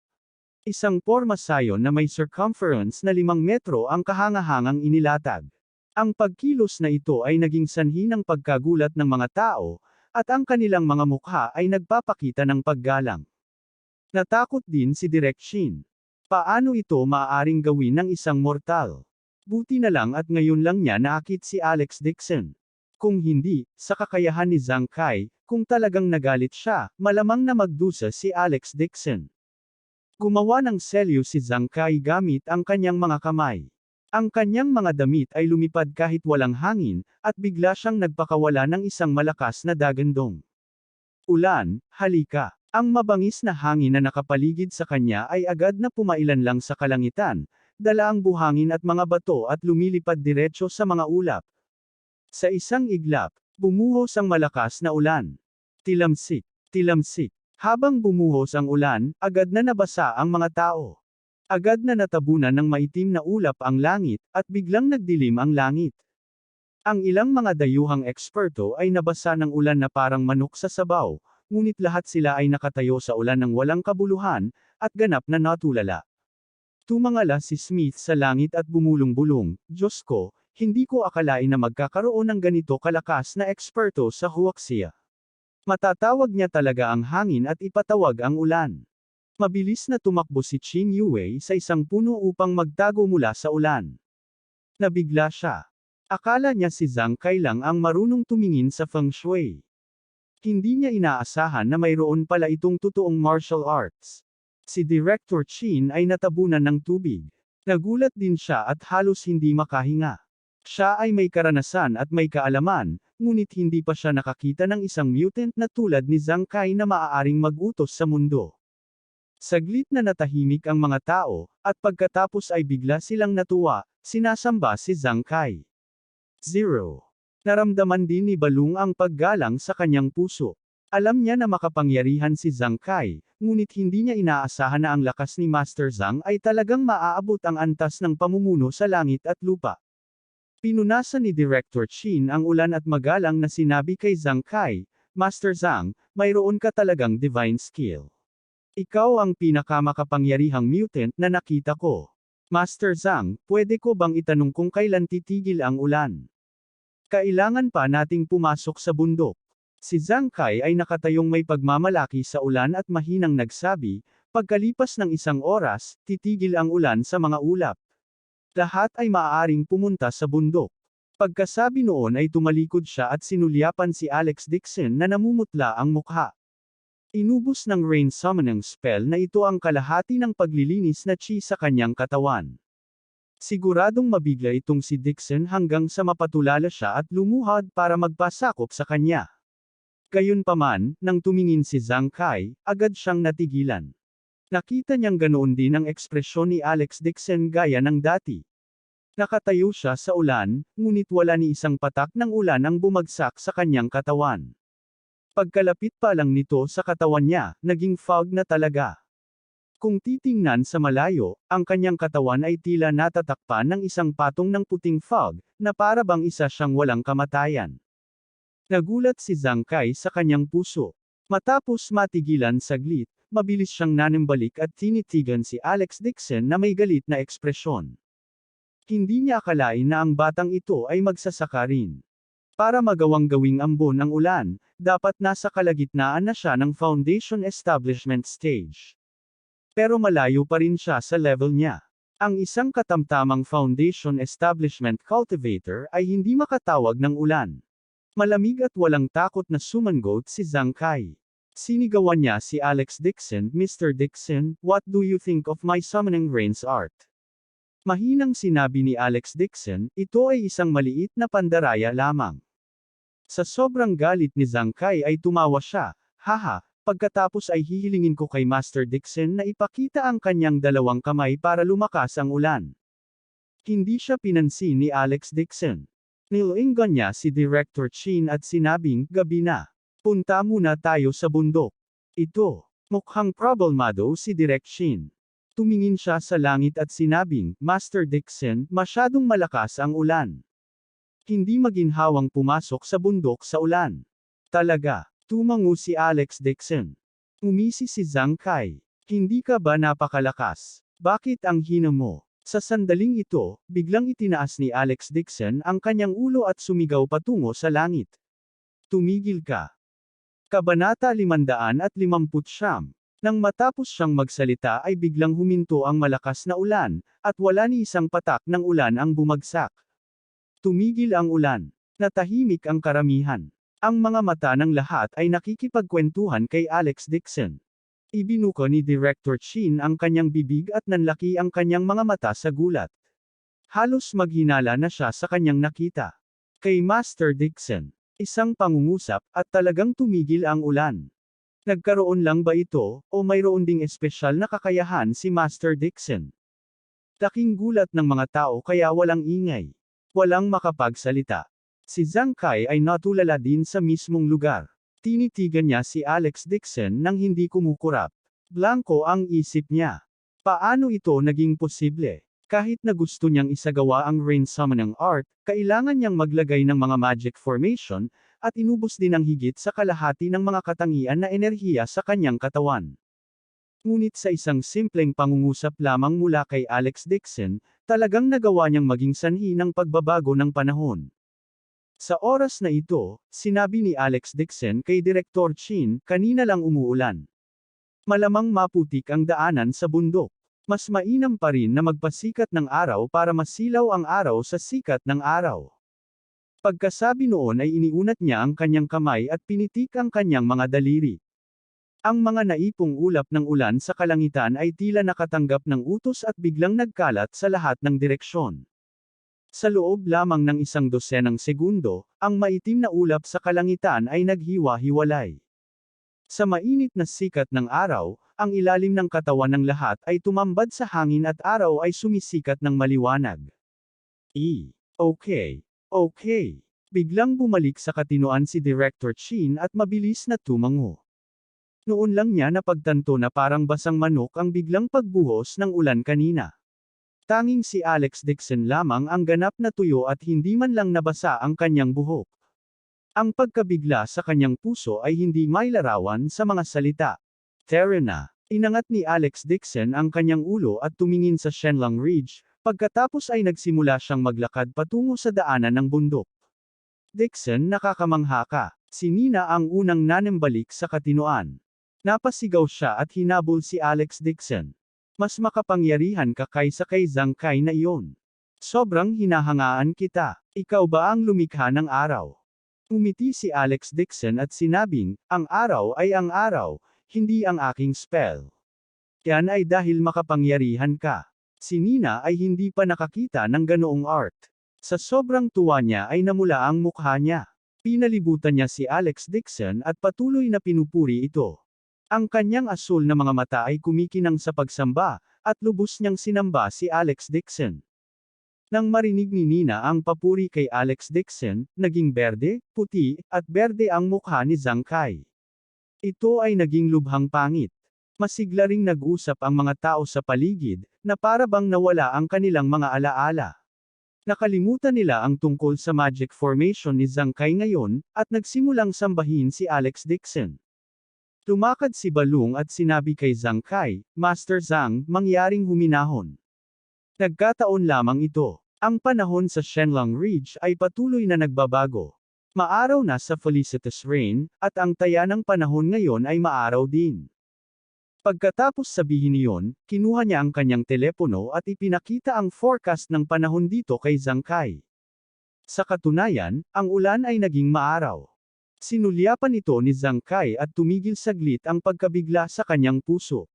Isang porma sayon na may circumference na 5 metro ang kahangahangang inilatag. Ang pagkilos na ito ay naging sanhi ng pagkagulat ng mga tao, at ang kanilang mga mukha ay nagpapakita ng paggalang. Natakot din si Direk Chin. Paano ito maaaring gawin ng isang mortal? Buti na lang at ngayon lang niya naakit si Alex Dixon. Kung hindi, sa kakayahan ni Zhang Kai, kung talagang nagalit siya, malamang na magdusa si Alex Dixon. Gumawa ng selyo si Zhang Kai gamit ang kanyang mga kamay. Ang kanyang mga damit ay lumipad kahit walang hangin, at bigla siyang nagpakawala ng isang malakas na dagandong. Ulan, halika. Ang mabangis na hangin na nakapaligid sa kanya ay agad na pumailan lang sa kalangitan, dala ang buhangin at mga bato at lumilipad diretso sa mga ulap. Sa isang iglap, bumuhos ang malakas na ulan. Tilamsik, tilamsik. Habang bumuhos ang ulan, agad na nabasa ang mga tao. Agad na natabunan ng maitim na ulap ang langit, at biglang nagdilim ang langit. Ang ilang mga dayuhang eksperto ay nabasa ng ulan na parang manok sa sabaw, ngunit lahat sila ay nakatayo sa ulan ng walang kabuluhan, at ganap na natulala. Tumangala si Smith sa langit at bumulong-bulong, Diyos ko, hindi ko akalain na magkakaroon ng ganito kalakas na eksperto sa huwaksya. Matatawag niya talaga ang hangin at ipatawag ang ulan. Mabilis na tumakbo si Qin Yue sa isang puno upang magtago mula sa ulan. Nabigla siya. Akala niya si Zhang Kai lang ang marunong tumingin sa feng shui. Hindi niya inaasahan na mayroon pala itong totoong martial arts. Si Director Chin ay natabunan ng tubig. Nagulat din siya at halos hindi makahinga. Siya ay may karanasan at may kaalaman, ngunit hindi pa siya nakakita ng isang mutant na tulad ni Zhang Kai na maaaring mag-utos sa mundo. Saglit na natahimik ang mga tao, at pagkatapos ay bigla silang natuwa, sinasamba si Zhang Kai. 0. Naramdaman din ni Balung ang paggalang sa kanyang puso. Alam niya na makapangyarihan si Zhang Kai, ngunit hindi niya inaasahan na ang lakas ni Master Zhang ay talagang maaabot ang antas ng pamumuno sa langit at lupa. Pinunasan ni Director Chin ang ulan at magalang na sinabi kay Zhang Kai, Master Zhang, mayroon ka talagang divine skill. Ikaw ang pinakamakapangyarihang mutant na nakita ko. Master Zhang, pwede ko bang itanong kung kailan titigil ang ulan? Kailangan pa nating pumasok sa bundok. Si Zhang Kai ay nakatayong may pagmamalaki sa ulan at mahinang nagsabi, pagkalipas ng 1 oras, titigil ang ulan sa mga ulap. Lahat ay maaaring pumunta sa bundok. Pagkasabi noon ay tumalikod siya at sinulyapan si Alex Dixon na namumutla ang mukha. Inubos ng rain summoning spell na ito ang kalahati ng paglilinis na chi sa kanyang katawan. Siguradong mabigla itong si Dixon hanggang sa mapatulala siya at lumuhad para magpasakop sa kanya. Gayunpaman, nang tumingin si Zhang Kai, agad siyang natigilan. Nakita niyang ganoon din ang ekspresyon ni Alex Dixon gaya ng dati. Nakatayo siya sa ulan, ngunit wala ni isang patak ng ulan ang bumagsak sa kanyang katawan. Pagkalapit pa lang nito sa katawan niya, naging fog na talaga. Kung titingnan sa malayo, ang kanyang katawan ay tila natatakpan ng isang patong ng puting fog, na para bang isa siyang walang kamatayan. Nagulat si Zhang Kai sa kanyang puso. Matapos matigilan saglit, mabilis siyang nanimbalik at tinitigan si Alex Dixon na may galit na ekspresyon. Hindi niya akalain na ang batang ito ay magsasaka rin. Para magawang gawing ambon ang ulan, dapat nasa kalagitnaan na siya ng foundation establishment stage. Pero malayo pa rin siya sa level niya. Ang isang katamtamang foundation establishment cultivator ay hindi makatawag ng ulan. Malamig at walang takot na sumangot si Zhang Kai. Sinigawan niya si Alex Dixon, "Mr. Dixon, what do you think of my summoning rains art?" Mahinang sinabi ni Alex Dixon, ito ay isang maliit na pandaraya lamang. Sa sobrang galit ni Zhang Kai ay tumawa siya, "Haha, pagkatapos ay hihilingin ko kay Master Dixon na ipakita ang kanyang dalawang kamay para lumakas ang ulan." Hindi siya pinansin ni Alex Dixon. Nilingon niya si Director Chin at sinabing, "Gabi na. Punta muna tayo sa bundok." Ito. Mukhang problemado si Direk Chin. Tumingin siya sa langit at sinabing, "Master Dixon, masyadong malakas ang ulan. Hindi maginhawang pumasok sa bundok sa ulan." Talaga. Tumango si Alex Dixon. Umisi si Zhang Kai. "Hindi ka ba napakalakas? Bakit ang hina mo?" Sa sandaling ito, biglang itinaas ni Alex Dixon ang kanyang ulo at sumigaw patungo sa langit. "Tumigil ka." Kabanata 559. Nang matapos siyang magsalita ay biglang huminto ang malakas na ulan, at wala ni isang patak ng ulan ang bumagsak. Tumigil ang ulan. Natahimik ang karamihan. Ang mga mata ng lahat ay nakikipagkwentuhan kay Alex Dixon. Ibinuko ni Director Chin ang kanyang bibig at nanlaki ang kanyang mga mata sa gulat. Halos maghinala na siya sa kanyang nakita. Kay Master Dixon. Isang pangungusap, at talagang tumigil ang ulan. Nagkaroon lang ba ito, o mayroon ding espesyal na kakayahan si Master Dixon? Laking gulat ng mga tao kaya walang ingay. Walang makapagsalita. Si Zhang Kai ay natulala din sa mismong lugar. Tinitigan niya si Alex Dixon nang hindi kumukurap. Blanko ang isip niya. Paano ito naging posible? Kahit na gusto niyang isagawa ang rain summoning art, kailangan niyang maglagay ng mga magic formation, at inubos din ang higit sa kalahati ng mga katangian na enerhiya sa kanyang katawan. Ngunit sa isang simpleng pangungusap lamang mula kay Alex Dixon, talagang nagawa niyang maging sanhi ng pagbabago ng panahon. Sa oras na ito, sinabi ni Alex Dixon kay Director Chin, "Kanina lang umuulan. Malamang maputik ang daanan sa bundok. Mas mainam pa rin na magpasikat ng araw para masilaw ang araw sa sikat ng araw." Pagkasabi noon ay iniunat niya ang kanyang kamay at pinitik ang kanyang mga daliri. Ang mga naipong ulap ng ulan sa kalangitan ay tila nakatanggap ng utos at biglang nagkalat sa lahat ng direksyon. Sa loob lamang ng 12 segundo, ang maitim na ulap sa kalangitan ay naghiwa-hiwalay. Sa mainit na sikat ng araw, ang ilalim ng katawan ng lahat ay tumambad sa hangin at araw ay sumisikat ng maliwanag. Okay. Biglang bumalik sa katinoan si Director Chin at mabilis na tumango. Noon lang niya napagtanto na parang basang manok ang biglang pagbuhos ng ulan kanina. Tanging si Alex Dixon lamang ang ganap na tuyo at hindi man lang nabasa ang kanyang buhok. Ang pagkabigla sa kanyang puso ay hindi mailarawan sa mga salita. "Tara na." Inangat ni Alex Dixon ang kanyang ulo at tumingin sa Shenlang Ridge, pagkatapos ay nagsimula siyang maglakad patungo sa daanan ng bundok. "Dixon, nakakamangha ka." Si Nina ang unang nanambalik sa katinoan. Napasigaw siya at hinabol si Alex Dixon. "Mas makapangyarihan ka kaysa kay Zhang Kai na iyon. Sobrang hinahangaan kita. Ikaw ba ang lumikha ng araw?" Umiti si Alex Dixon at sinabing, "Ang araw ay ang araw, hindi ang aking spell. Yan ay dahil makapangyarihan ka." Si Nina ay hindi pa nakakita ng ganoong art. Sa sobrang tuwa niya ay namula ang mukha niya. Pinalibutan niya si Alex Dixon at patuloy na pinupuri ito. Ang kanyang asul na mga mata ay kumikinang sa pagsamba, at lubos niyang sinamba si Alex Dixon. Nang marinig ni Nina ang papuri kay Alex Dixon, naging berde, puti, at berde ang mukha ni Zhang Kai. Ito ay naging lubhang pangit. Masigla ring nag-usap ang mga tao sa paligid, na para bang nawala ang kanilang mga alaala. Nakalimutan nila ang tungkol sa magic formation ni Zhang Kai ngayon, at nagsimulang sambahin si Alex Dixon. Lumakad si Balung at sinabi kay Zhang Kai, Master Zhang, mangyaring huminahon. Nagkataon lamang ito. Ang panahon sa Shenlong Ridge ay patuloy na nagbabago. Maaraw na sa felicitous rain, at ang taya ng panahon ngayon ay maaraw din. Pagkatapos sabihin niyon, kinuha niya ang kanyang telepono at ipinakita ang forecast ng panahon dito kay Zhang Kai. Sa katunayan, ang ulan ay naging maaraw. Sinulyapan ito ni Zhang Kai at tumigil saglit ang pagkabigla sa kanyang puso.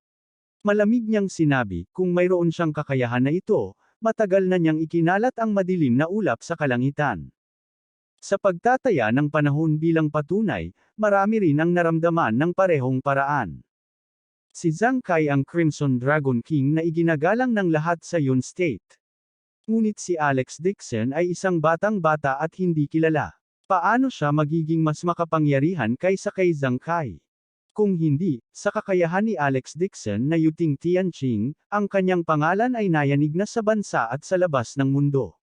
Malamig niyang sinabi, kung mayroon siyang kakayahan na ito, matagal na niyang ikinalat ang madilim na ulap sa kalangitan. Sa pagtataya ng panahon bilang patunay, marami rin ang naramdaman ng parehong paraan. Si Zhang Kai ang Crimson Dragon King na iginagalang ng lahat sa Yun State. Ngunit si Alex Dixon ay isang batang-bata at hindi kilala. Paano siya magiging mas makapangyarihan kaysa kay Zhang Kai? Kung hindi, sa kakayahan ni Alex Dixon na Yuting Tianqing, ang kanyang pangalan ay nayanig na sa bansa at sa labas ng mundo.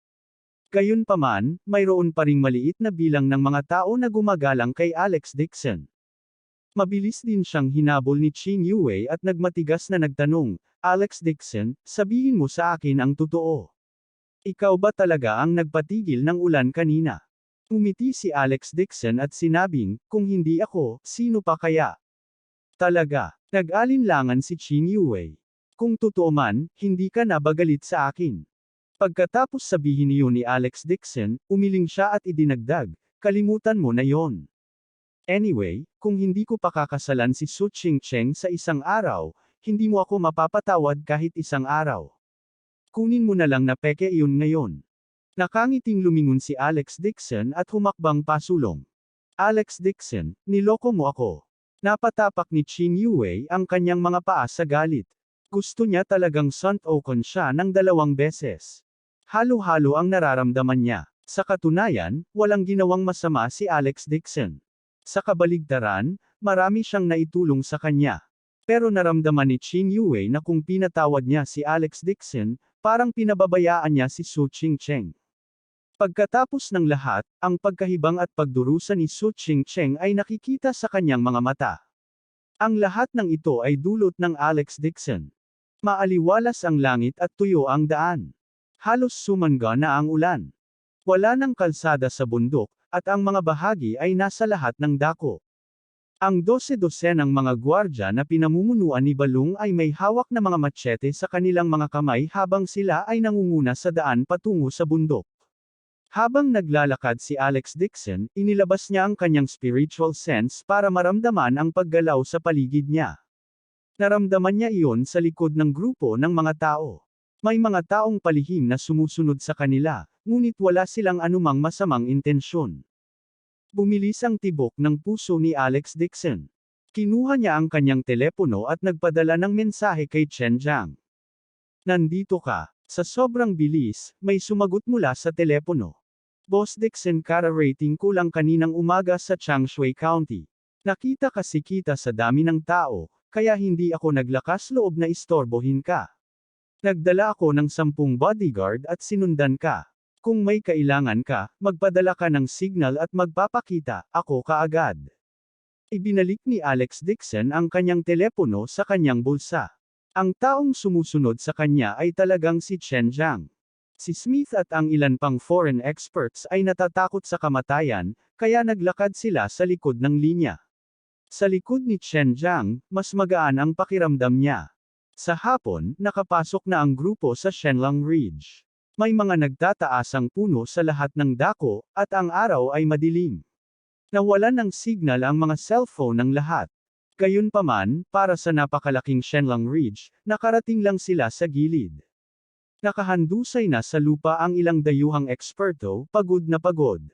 Gayunpaman, mayroon pa ring maliit na bilang ng mga tao na gumagalang kay Alex Dixon. Mabilis din siyang hinabol ni Qin Yue at nagmatigas na nagtanong, Alex Dixon, sabihin mo sa akin ang totoo. Ikaw ba talaga ang nagpatigil ng ulan kanina? Umiti si Alex Dixon at sinabing, kung hindi ako, sino pa kaya? Talaga, nag-alinlangan si Qin Yue. Kung totoo man, hindi ka na ba galit sa akin? Pagkatapos sabihin niyo ni Alex Dixon, umiling siya at idinagdag, kalimutan mo na yon. Anyway, kung hindi ko pakakasalan si Su Qingcheng sa isang araw, hindi mo ako mapapatawad kahit isang araw. Kunin mo na lang na peke iyon ngayon. Nakangiting lumingon si Alex Dixon at humakbang pasulong. Alex Dixon, niloko mo ako. Napatapak ni Qin Yue ang kanyang mga paa sa galit. Gusto niya talagang suntokan siya ng 2 beses. Halo-halo ang nararamdaman niya. Sa katunayan, walang ginawang masama si Alex Dixon. Sa kabaligtaran, marami siyang naitulong sa kanya. Pero naramdaman ni Qin Yue na kung pinatawad niya si Alex Dixon, parang pinababayaan niya si Su Qingcheng. Pagkatapos ng lahat, ang pagkahibang at pagdurusa ni Su Qingcheng ay nakikita sa kanyang mga mata. Ang lahat ng ito ay dulot ng Alex Dixon. Maaliwalas ang langit at tuyo ang daan. Halos sumangga na ang ulan. Wala ng kalsada sa bundok, at ang mga bahagi ay nasa lahat ng dako. Ang 12-dosenang mga gwardya na pinamumunuan ni Balung ay may hawak na mga machete sa kanilang mga kamay habang sila ay nangunguna sa daan patungo sa bundok. Habang naglalakad si Alex Dixon, inilabas niya ang kanyang spiritual sense para maramdaman ang paggalaw sa paligid niya. Naramdaman niya iyon sa likod ng grupo ng mga tao. May mga taong palihim na sumusunod sa kanila, ngunit wala silang anumang masamang intensyon. Bumilis ang tibok ng puso ni Alex Dixon. Kinuha niya ang kanyang telepono at nagpadala ng mensahe kay Chen Jiang. Nandito ka. Sa sobrang bilis, may sumagot mula sa telepono. Boss Dixon, kara-rating ko lang kaninang umaga sa Changshui County. Nakita kasi kita sa dami ng tao, kaya hindi ako naglakas loob na istorbohin ka. Nagdala ako ng 10 bodyguard at sinundan ka. Kung may kailangan ka, magpadala ka ng signal at magpapakita, ako kaagad. Ibinalik ni Alex Dixon ang kanyang telepono sa kanyang bulsa. Ang taong sumusunod sa kanya ay talagang si Chen Jiang. Si Smith at ang ilan pang foreign experts ay natatakot sa kamatayan, kaya naglakad sila sa likod ng linya. Sa likod ni Chen Jiang, mas magaan ang pakiramdam niya. Sa hapon, nakapasok na ang grupo sa Shenlong Ridge. May mga nagtataasang puno sa lahat ng dako, at ang araw ay madilim. Nawalan ng signal ang mga cellphone ng lahat. Gayunpaman, para sa napakalaking Shenlong Ridge, nakarating lang sila sa gilid. Nakahandusay na sa lupa ang ilang dayuhang eksperto, pagod na pagod.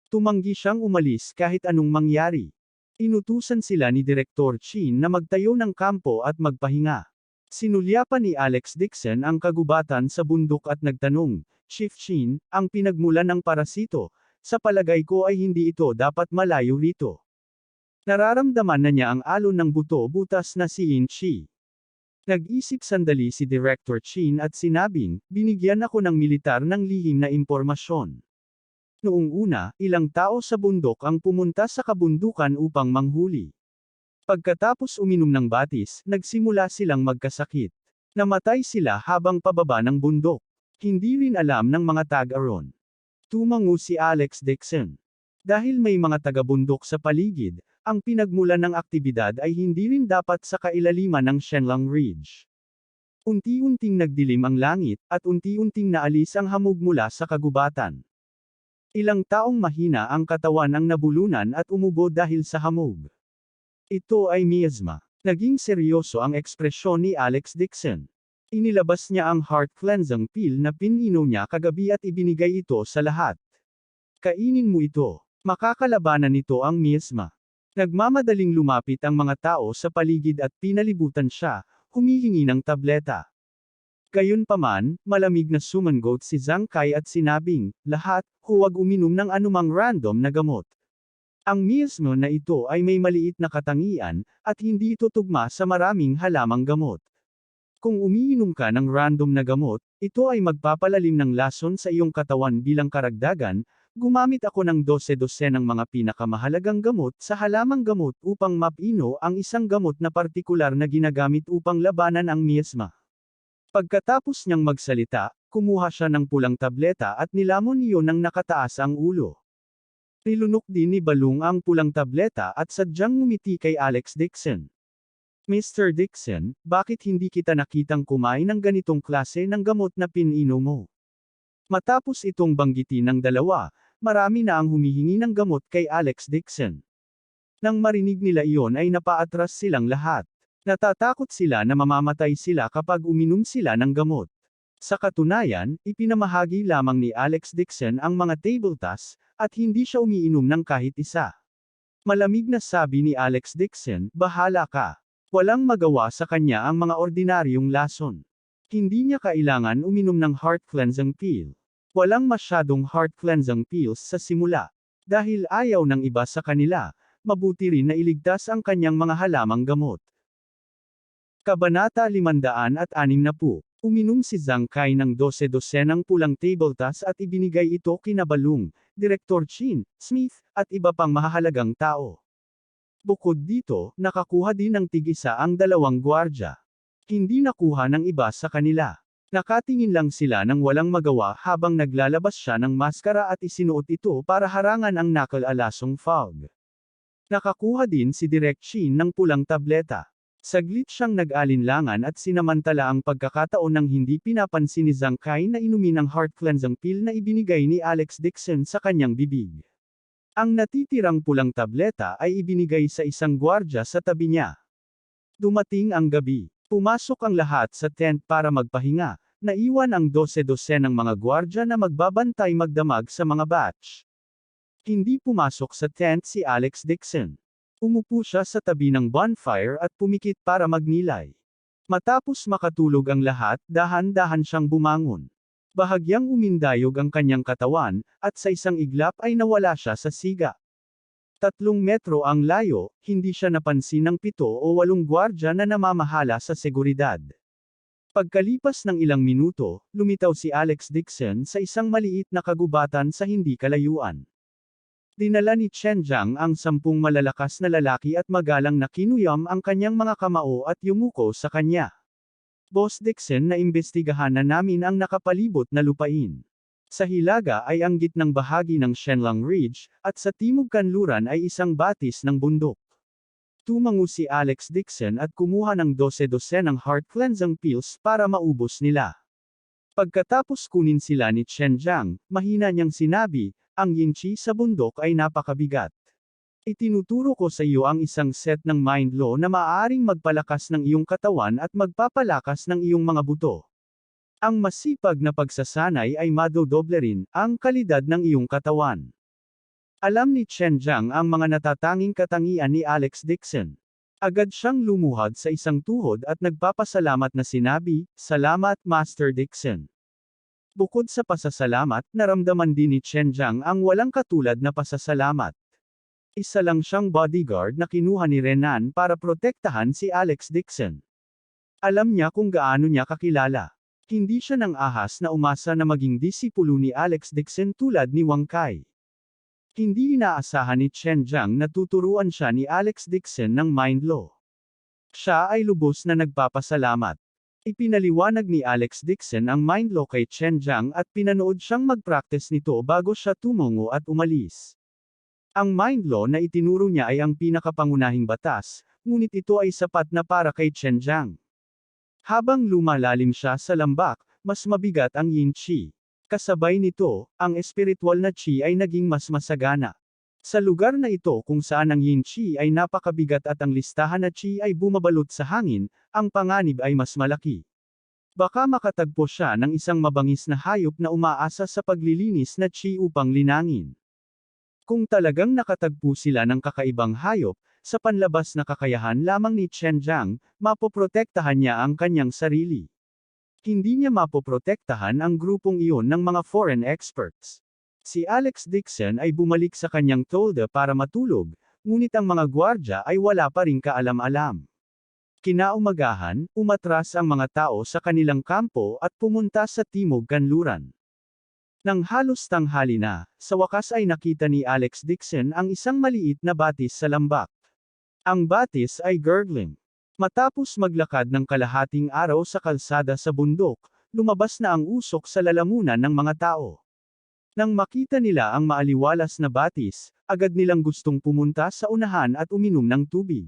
Tumanggi siyang umalis kahit anong mangyari. Inutusan sila ni Direktor Qin na magtayo ng kampo at magpahinga. Sinulyapan ni Alex Dixon ang kagubatan sa bundok at nagtanong, Chief Qin, ang pinagmulan ng parasito, sa palagay ko ay hindi ito dapat malayo rito. Nararamdaman na niya ang alon ng buto-butas na si Yin Chi. Nag-isip sandali si Director Chin at sinabing, binigyan ako ng militar ng lihim na impormasyon. Noong una, ilang tao sa bundok ang pumunta sa kabundukan upang manghuli. Pagkatapos uminom ng batis, nagsimula silang magkasakit. Namatay sila habang pababa ng bundok. Hindi rin alam ng mga taga-ron. Tumango si Alex Dixon. Dahil may mga taga-bundok sa paligid, ang pinagmulan ng aktibidad ay hindi rin dapat sa kailaliman ng Shenlang Ridge. Unti-unting nagdilim ang langit, at unti-unting naalis ang hamog mula sa kagubatan. Ilang taong mahina ang katawan ang nabulunan at umubo dahil sa hamog. Ito ay miasma. Naging seryoso ang ekspresyon ni Alex Dixon. Inilabas niya ang heart cleansing pill na pininom niya kagabi at ibinigay ito sa lahat. Kainin mo ito. Makakalabanan nito ang miasma. Nagmamadaling lumapit ang mga tao sa paligid at pinalibutan siya, humihingi ng tableta. Gayunpaman, malamig na sumangot si Zhang Kai at sinabing, lahat, huwag uminom ng anumang random na gamot. Ang miasma na ito ay may maliit na katangian, at hindi ito tugma sa maraming halamang gamot. Kung umiinom ka ng random na gamot, ito ay magpapalalim ng lason sa iyong katawan bilang karagdagan. Gumamit ako ng 12 ng mga pinakamahalagang gamot sa halamang gamot upang mapino ang isang gamot na partikular na ginagamit upang labanan ang miasma. Pagkatapos niyang magsalita, kumuha siya ng pulang tableta at nilamon iyon ng nakataas ang ulo. Nilunok din ni Balung ang pulang tableta at sadyang ngumiti kay Alex Dixon. Mr. Dixon, bakit hindi kita nakitang kumain ng ganitong klase ng gamot na pinino mo? Matapos itong banggitin ng dalawa, marami na ang humihingi ng gamot kay Alex Dixon. Nang marinig nila iyon ay napaatras silang lahat. Natatakot sila na mamamatay sila kapag uminom sila ng gamot. Sa katunayan, ipinamahagi lamang ni Alex Dixon ang mga table tasks, at hindi siya umiinom ng kahit isa. Malamig na sabi ni Alex Dixon, bahala ka. Walang magawa sa kanya ang mga ordinaryong lason. Hindi niya kailangan uminom ng heart cleansing pill. Walang masyadong heart cleansing pills sa simula. Dahil ayaw ng iba sa kanila, mabuti rin na iligtas ang kanyang mga halamang gamot. Kabanata 560. Uminom si Zhang Kai ng 12 ng pulang table tasks at ibinigay ito kina Balung, Director Chin, Smith, at iba pang mahahalagang tao. Bukod dito, nakakuha din ng tig-isa ang dalawang gwardya. Hindi nakuha ng iba sa kanila. Nakatingin lang sila nang walang magawa habang naglalabas siya ng maskara at isinuot ito para harangan ang nakal-alasong fog. Nakakuha din si Direk Chin ng pulang tableta. Saglit siyang nag-alinlangan at sinamantala ang pagkakataon ng hindi pinapansin ni Zhang Kai na inumin ang heart cleansing pill na ibinigay ni Alex Dixon sa kanyang bibig. Ang natitirang pulang tableta ay ibinigay sa isang gwardya sa tabi niya. Dumating ang gabi. Pumasok ang lahat sa tent para magpahinga. Naiwan ang 12 ng mga gwardya na magbabantay magdamag sa mga batch. Hindi pumasok sa tent si Alex Dixon. Umupo siya sa tabi ng bonfire at pumikit para magnilay. Matapos makatulog ang lahat, dahan-dahan siyang bumangon. Bahagyang umindayog ang kanyang katawan, at sa isang iglap ay nawala siya sa siga. 3 metro ang layo, hindi siya napansin ng 7 o 8 gwardya na namamahala sa seguridad. Pagkalipas ng ilang minuto, lumitaw si Alex Dixon sa isang maliit na kagubatan sa hindi kalayuan. Dinala ni Chen Jiang ang 10 malalakas na lalaki at magalang na kinuyam ang kanyang mga kamao at yumuko sa kanya. Boss Dixon, naimbestigahan na namin ang nakapalibot na lupain. Sa hilaga ay ang gitnang bahagi ng Shenlang Ridge, at sa timog kanluran ay isang batis ng bundok. Tumango si Alex Dixon at kumuha ng 12 ng heart cleansing pills para maubos nila. Pagkatapos kunin sila ni Chen Jiang, mahina niyang sinabi, ang Yin Chi sa bundok ay napakabigat. Itinuturo ko sa iyo ang isang set ng mind law na maaaring magpalakas ng iyong katawan at magpapalakas ng iyong mga buto. Ang masipag na pagsasanay ay madodoble rin ang kalidad ng iyong katawan. Alam ni Chen Jiang ang mga natatanging katangian ni Alex Dixon. Agad siyang lumuhad sa isang tuhod at nagpapasalamat na sinabi, "Salamat, Master Dixon." Bukod sa pasasalamat, naramdaman din ni Chen Jiang ang walang katulad na pasasalamat. Isa lang siyang bodyguard na kinuha ni Renan para protektahan si Alex Dixon. Alam niya kung gaano niya kakilala. Hindi siya nang ahas na umasa na maging disipulo ni Alex Dixon tulad ni Wang Kai. Hindi inaasahan ni Chen Jiang na tuturuan siya ni Alex Dixon ng mind law. Siya ay lubos na nagpapasalamat. Ipinaliwanag ni Alex Dixon ang mind law kay Chen Jiang at pinanood siyang mag-practice nito bago siya tumungo at umalis. Ang mind law na itinuro niya ay ang pinakapangunahing batas, ngunit ito ay sapat na para kay Chen Jiang. Habang lumalalim siya sa lambak, mas mabigat ang yin qi. Kasabay nito, ang espiritual na qi ay naging mas masagana. Sa lugar na ito kung saan ang yin qi ay napakabigat at ang listahan na qi ay bumabalot sa hangin, ang panganib ay mas malaki. Baka makatagpo siya ng isang mabangis na hayop na umaasa sa paglilinis na qi upang linangin. Kung talagang nakatagpo sila ng kakaibang hayop, sa panlabas na kakayahan lamang ni Chen Jiang, mapoprotektahan niya ang kanyang sarili. Hindi niya mapoprotektahan ang grupong iyon ng mga foreign experts. Si Alex Dixon ay bumalik sa kanyang tolda para matulog, ngunit ang mga gwardya ay wala pa ring kaalam-alam. Kinaumagahan, umatras ang mga tao sa kanilang kampo at pumunta sa Timog Kanluran. Nang halos tanghali na, sa wakas ay nakita ni Alex Dixon ang isang maliit na batis sa lambak. Ang batis ay gurgling. Matapos maglakad ng kalahating araw sa kalsada sa bundok, lumabas na ang usok sa lalamunan ng mga tao. Nang makita nila ang maaliwalas na batis, agad nilang gustong pumunta sa unahan at uminom ng tubig.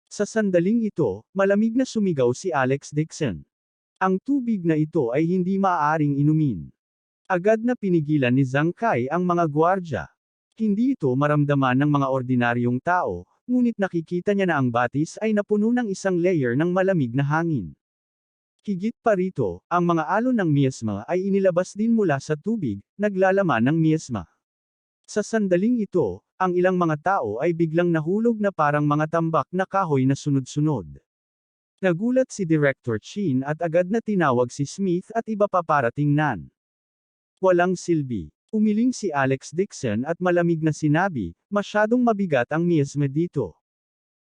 Sa sandaling ito, malamig na sumigaw si Alex Dixon. Ang tubig na ito ay hindi maaaring inumin. Agad na pinigilan ni Zhang Kai ang mga gwardya. Hindi ito maramdaman ng mga ordinaryong tao, ngunit nakikita niya na ang batis ay napuno ng isang layer ng malamig na hangin. Higit pa rito, ang mga alon ng miasma ay inilabas din mula sa tubig, naglalaman ng miasma. Sa sandaling ito, ang ilang mga tao ay biglang nahulog na parang mga tambak na kahoy na sunod-sunod. Nagulat si Director Chin at agad na tinawag si Smith at iba pa para tingnan. Walang silbi. Umiling si Alex Dixon at malamig na sinabi, masyadong mabigat ang miasma dito.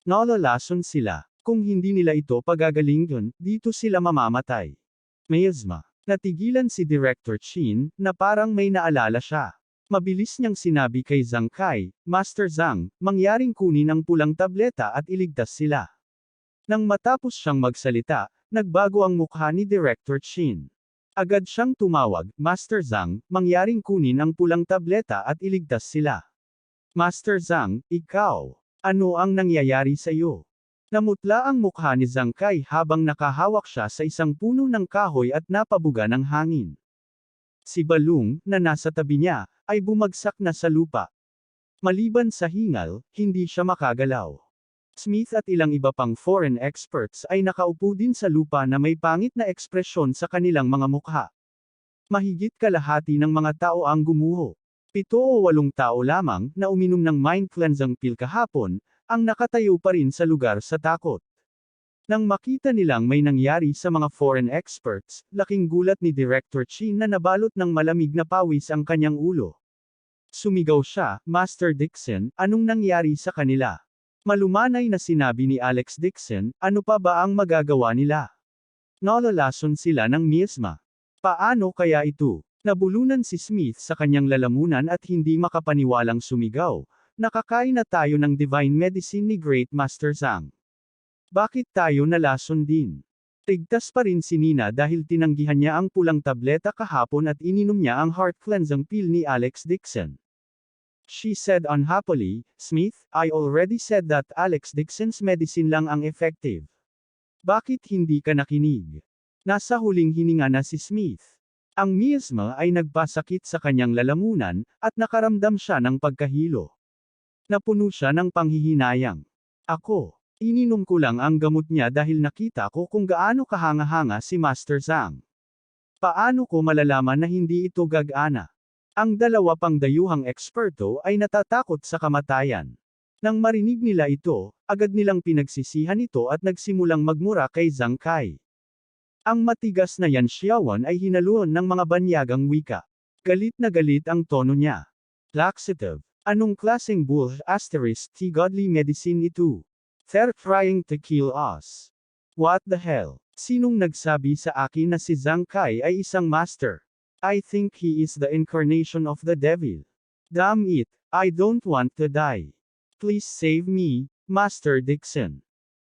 Nalalason sila. Kung hindi nila ito pagagalingon, dito sila mamamatay. Miasma. Natigilan si Director Chin, na parang may naalala siya. Mabilis niyang sinabi kay Zhang Kai, Master Zhang, mangyaring kunin ang pulang tableta at iligtas sila. Nang matapos siyang magsalita, nagbago ang mukha ni Director Chin. Agad siyang tumawag, Master Zhang, mangyaring kunin ang pulang tableta at iligtas sila. Master Zhang, ikaw, ano ang nangyayari sa iyo? Namutla ang mukha ni Zhang Kai habang nakahawak siya sa isang puno ng kahoy at napabuga ng hangin. Si Balung, na nasa tabi niya, ay bumagsak na sa lupa. Maliban sa hingal, hindi siya makagalaw. Smith at ilang iba pang foreign experts ay nakaupo din sa lupa na may pangit na ekspresyon sa kanilang mga mukha. Mahigit kalahati ng mga tao ang gumuho. 7 o 8 tao lamang na uminom ng mind cleansing pill kahapon, ang nakatayo pa rin sa lugar sa takot. Nang makita nilang may nangyari sa mga foreign experts, laking gulat ni Director Chin na nabalot ng malamig na pawis ang kanyang ulo. Sumigaw siya, Master Dixon, anong nangyari sa kanila? Malumanay na sinabi ni Alex Dixon, ano pa ba ang magagawa nila? Nalalason sila ng miasma. Paano kaya ito? Nabulunan si Smith sa kanyang lalamunan at hindi makapaniwalang sumigaw, nakakain na tayo ng divine medicine ni Great Master Zhang. Bakit tayo nalason din? Tigtas pa rin si Nina dahil tinanggihan niya ang pulang tableta kahapon at ininom niya ang heart cleansing pill ni Alex Dixon. She said unhappily, Smith, I already said that Alex Dixon's medicine lang ang effective. Bakit hindi ka nakinig? Nasa huling hininga na si Smith. Ang miasma ay nagpasakit sa kanyang lalamunan, at nakaramdam siya ng pagkahilo. Napuno siya ng panghihinayang. Ako, ininom ko lang ang gamot niya dahil nakita ko kung gaano kahanga-hanga si Master Zhang. Paano ko malalaman na hindi ito gag-ana? Ang dalawa pang dayuhang eksperto ay natatakot sa kamatayan. Nang marinig nila ito, agad nilang pinagsisihan ito at nagsimulang magmura kay Zhang Kai. Ang matigas na Yanshiawan ay hinaluan ng mga banyagang wika. Galit na galit ang tono niya. Laxative. Anong klaseng bull asterisk T godly medicine ito? They're trying to kill us. What the hell? Sinong nagsabi sa akin na si Zhang Kai ay isang master? I think he is the incarnation of the devil. Damn it, I don't want to die. Please save me, Master Dixon.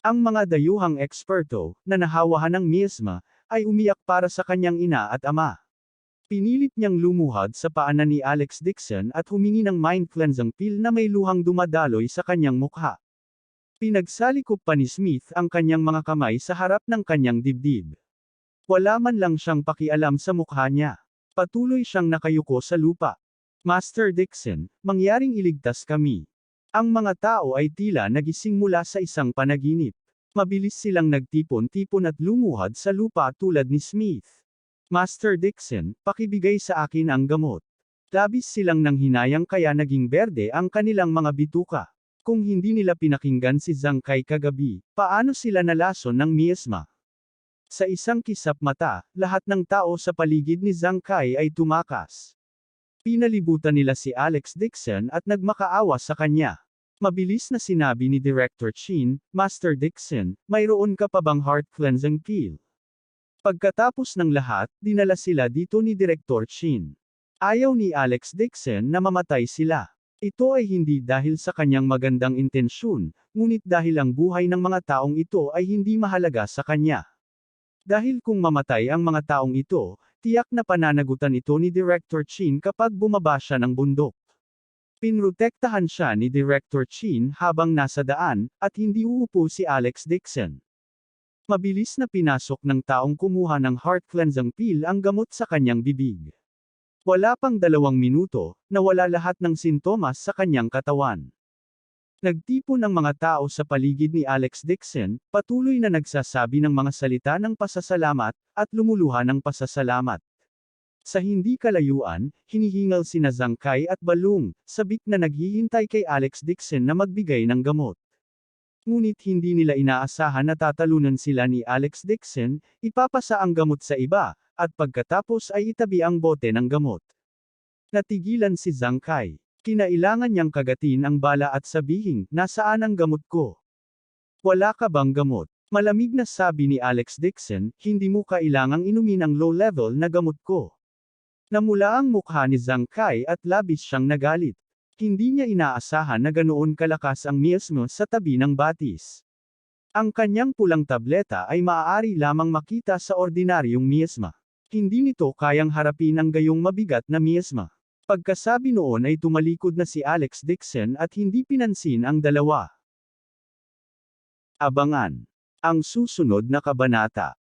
Ang mga dayuhang eksperto, na nahawahan ng miasma, ay umiyak para sa kanyang ina at ama. Pinilit niyang lumuhad sa paanan ni Alex Dixon at humingi ng mind cleansing pill na may luhang dumadaloy sa kanyang mukha. Pinagsalikop pa ni Smith ang kanyang mga kamay sa harap ng kanyang dibdib. Wala man lang siyang pakialam sa mukha niya. Patuloy siyang nakayuko sa lupa. Master Dixon, mangyaring iligtas kami. Ang mga tao ay tila nagising mula sa isang panaginip. Mabilis silang nagtipon-tipon at lumuhad sa lupa tulad ni Smith. Master Dixon, pakibigay sa akin ang gamot. Labis silang nanghinayang kaya naging berde ang kanilang mga bituka. Kung hindi nila pinakinggan si Zhang Kai kagabi, paano sila nalason ng miasma? Sa isang kisap mata, lahat ng tao sa paligid ni Zhang Kai ay tumakas. Pinalibutan nila si Alex Dixon at nagmakaawa sa kanya. Mabilis na sinabi ni Director Chin, Master Dixon, mayroon ka pa bang heart cleansing pill? Pagkatapos ng lahat, dinala sila dito ni Director Chin. Ayaw ni Alex Dixon na mamatay sila. Ito ay hindi dahil sa kanyang magandang intensyon, ngunit dahil ang buhay ng mga taong ito ay hindi mahalaga sa kanya. Dahil kung mamatay ang mga taong ito, tiyak na pananagutan ito ni Director Chin kapag bumaba siya ng bundok. Pinrotektahan siya ni Director Chin habang nasa daan, at hindi uupo si Alex Dixon. Mabilis na pinasok ng taong kumuha ng heart cleansing pill ang gamot sa kanyang bibig. Wala pang 2 minuto, nawala lahat ng sintomas sa kanyang katawan. Nagtipon ang mga tao sa paligid ni Alex Dixon, patuloy na nagsasabi ng mga salita ng pasasalamat, at lumuluha ng pasasalamat. Sa hindi kalayuan, hinihingal sina Zhang Kai at Balung, sabik na naghihintay kay Alex Dixon na magbigay ng gamot. Ngunit hindi nila inaasahan na tatalunan sila ni Alex Dixon, ipapasa ang gamot sa iba, at pagkatapos ay itabi ang bote ng gamot. Natigilan si Zhang Kai. Kinailangan niyang kagatin ang bala at sabihin, nasaan ang gamot ko? Wala ka bang gamot? Malamig na sabi ni Alex Dixon, hindi mo kailangang inumin ang low-level na gamot ko. Namula ang mukha ni Zhang Kai at labis siyang nagalit. Hindi niya inaasahan na ganoon kalakas ang miasma sa tabi ng batis. Ang kanyang pulang tableta ay maaari lamang makita sa ordinaryong miasma. Hindi nito kayang harapin ang gayong mabigat na miasma. Pagkasabi noon ay tumalikod na si Alex Dixon at hindi pinansin ang dalawa. Abangan ang susunod na kabanata.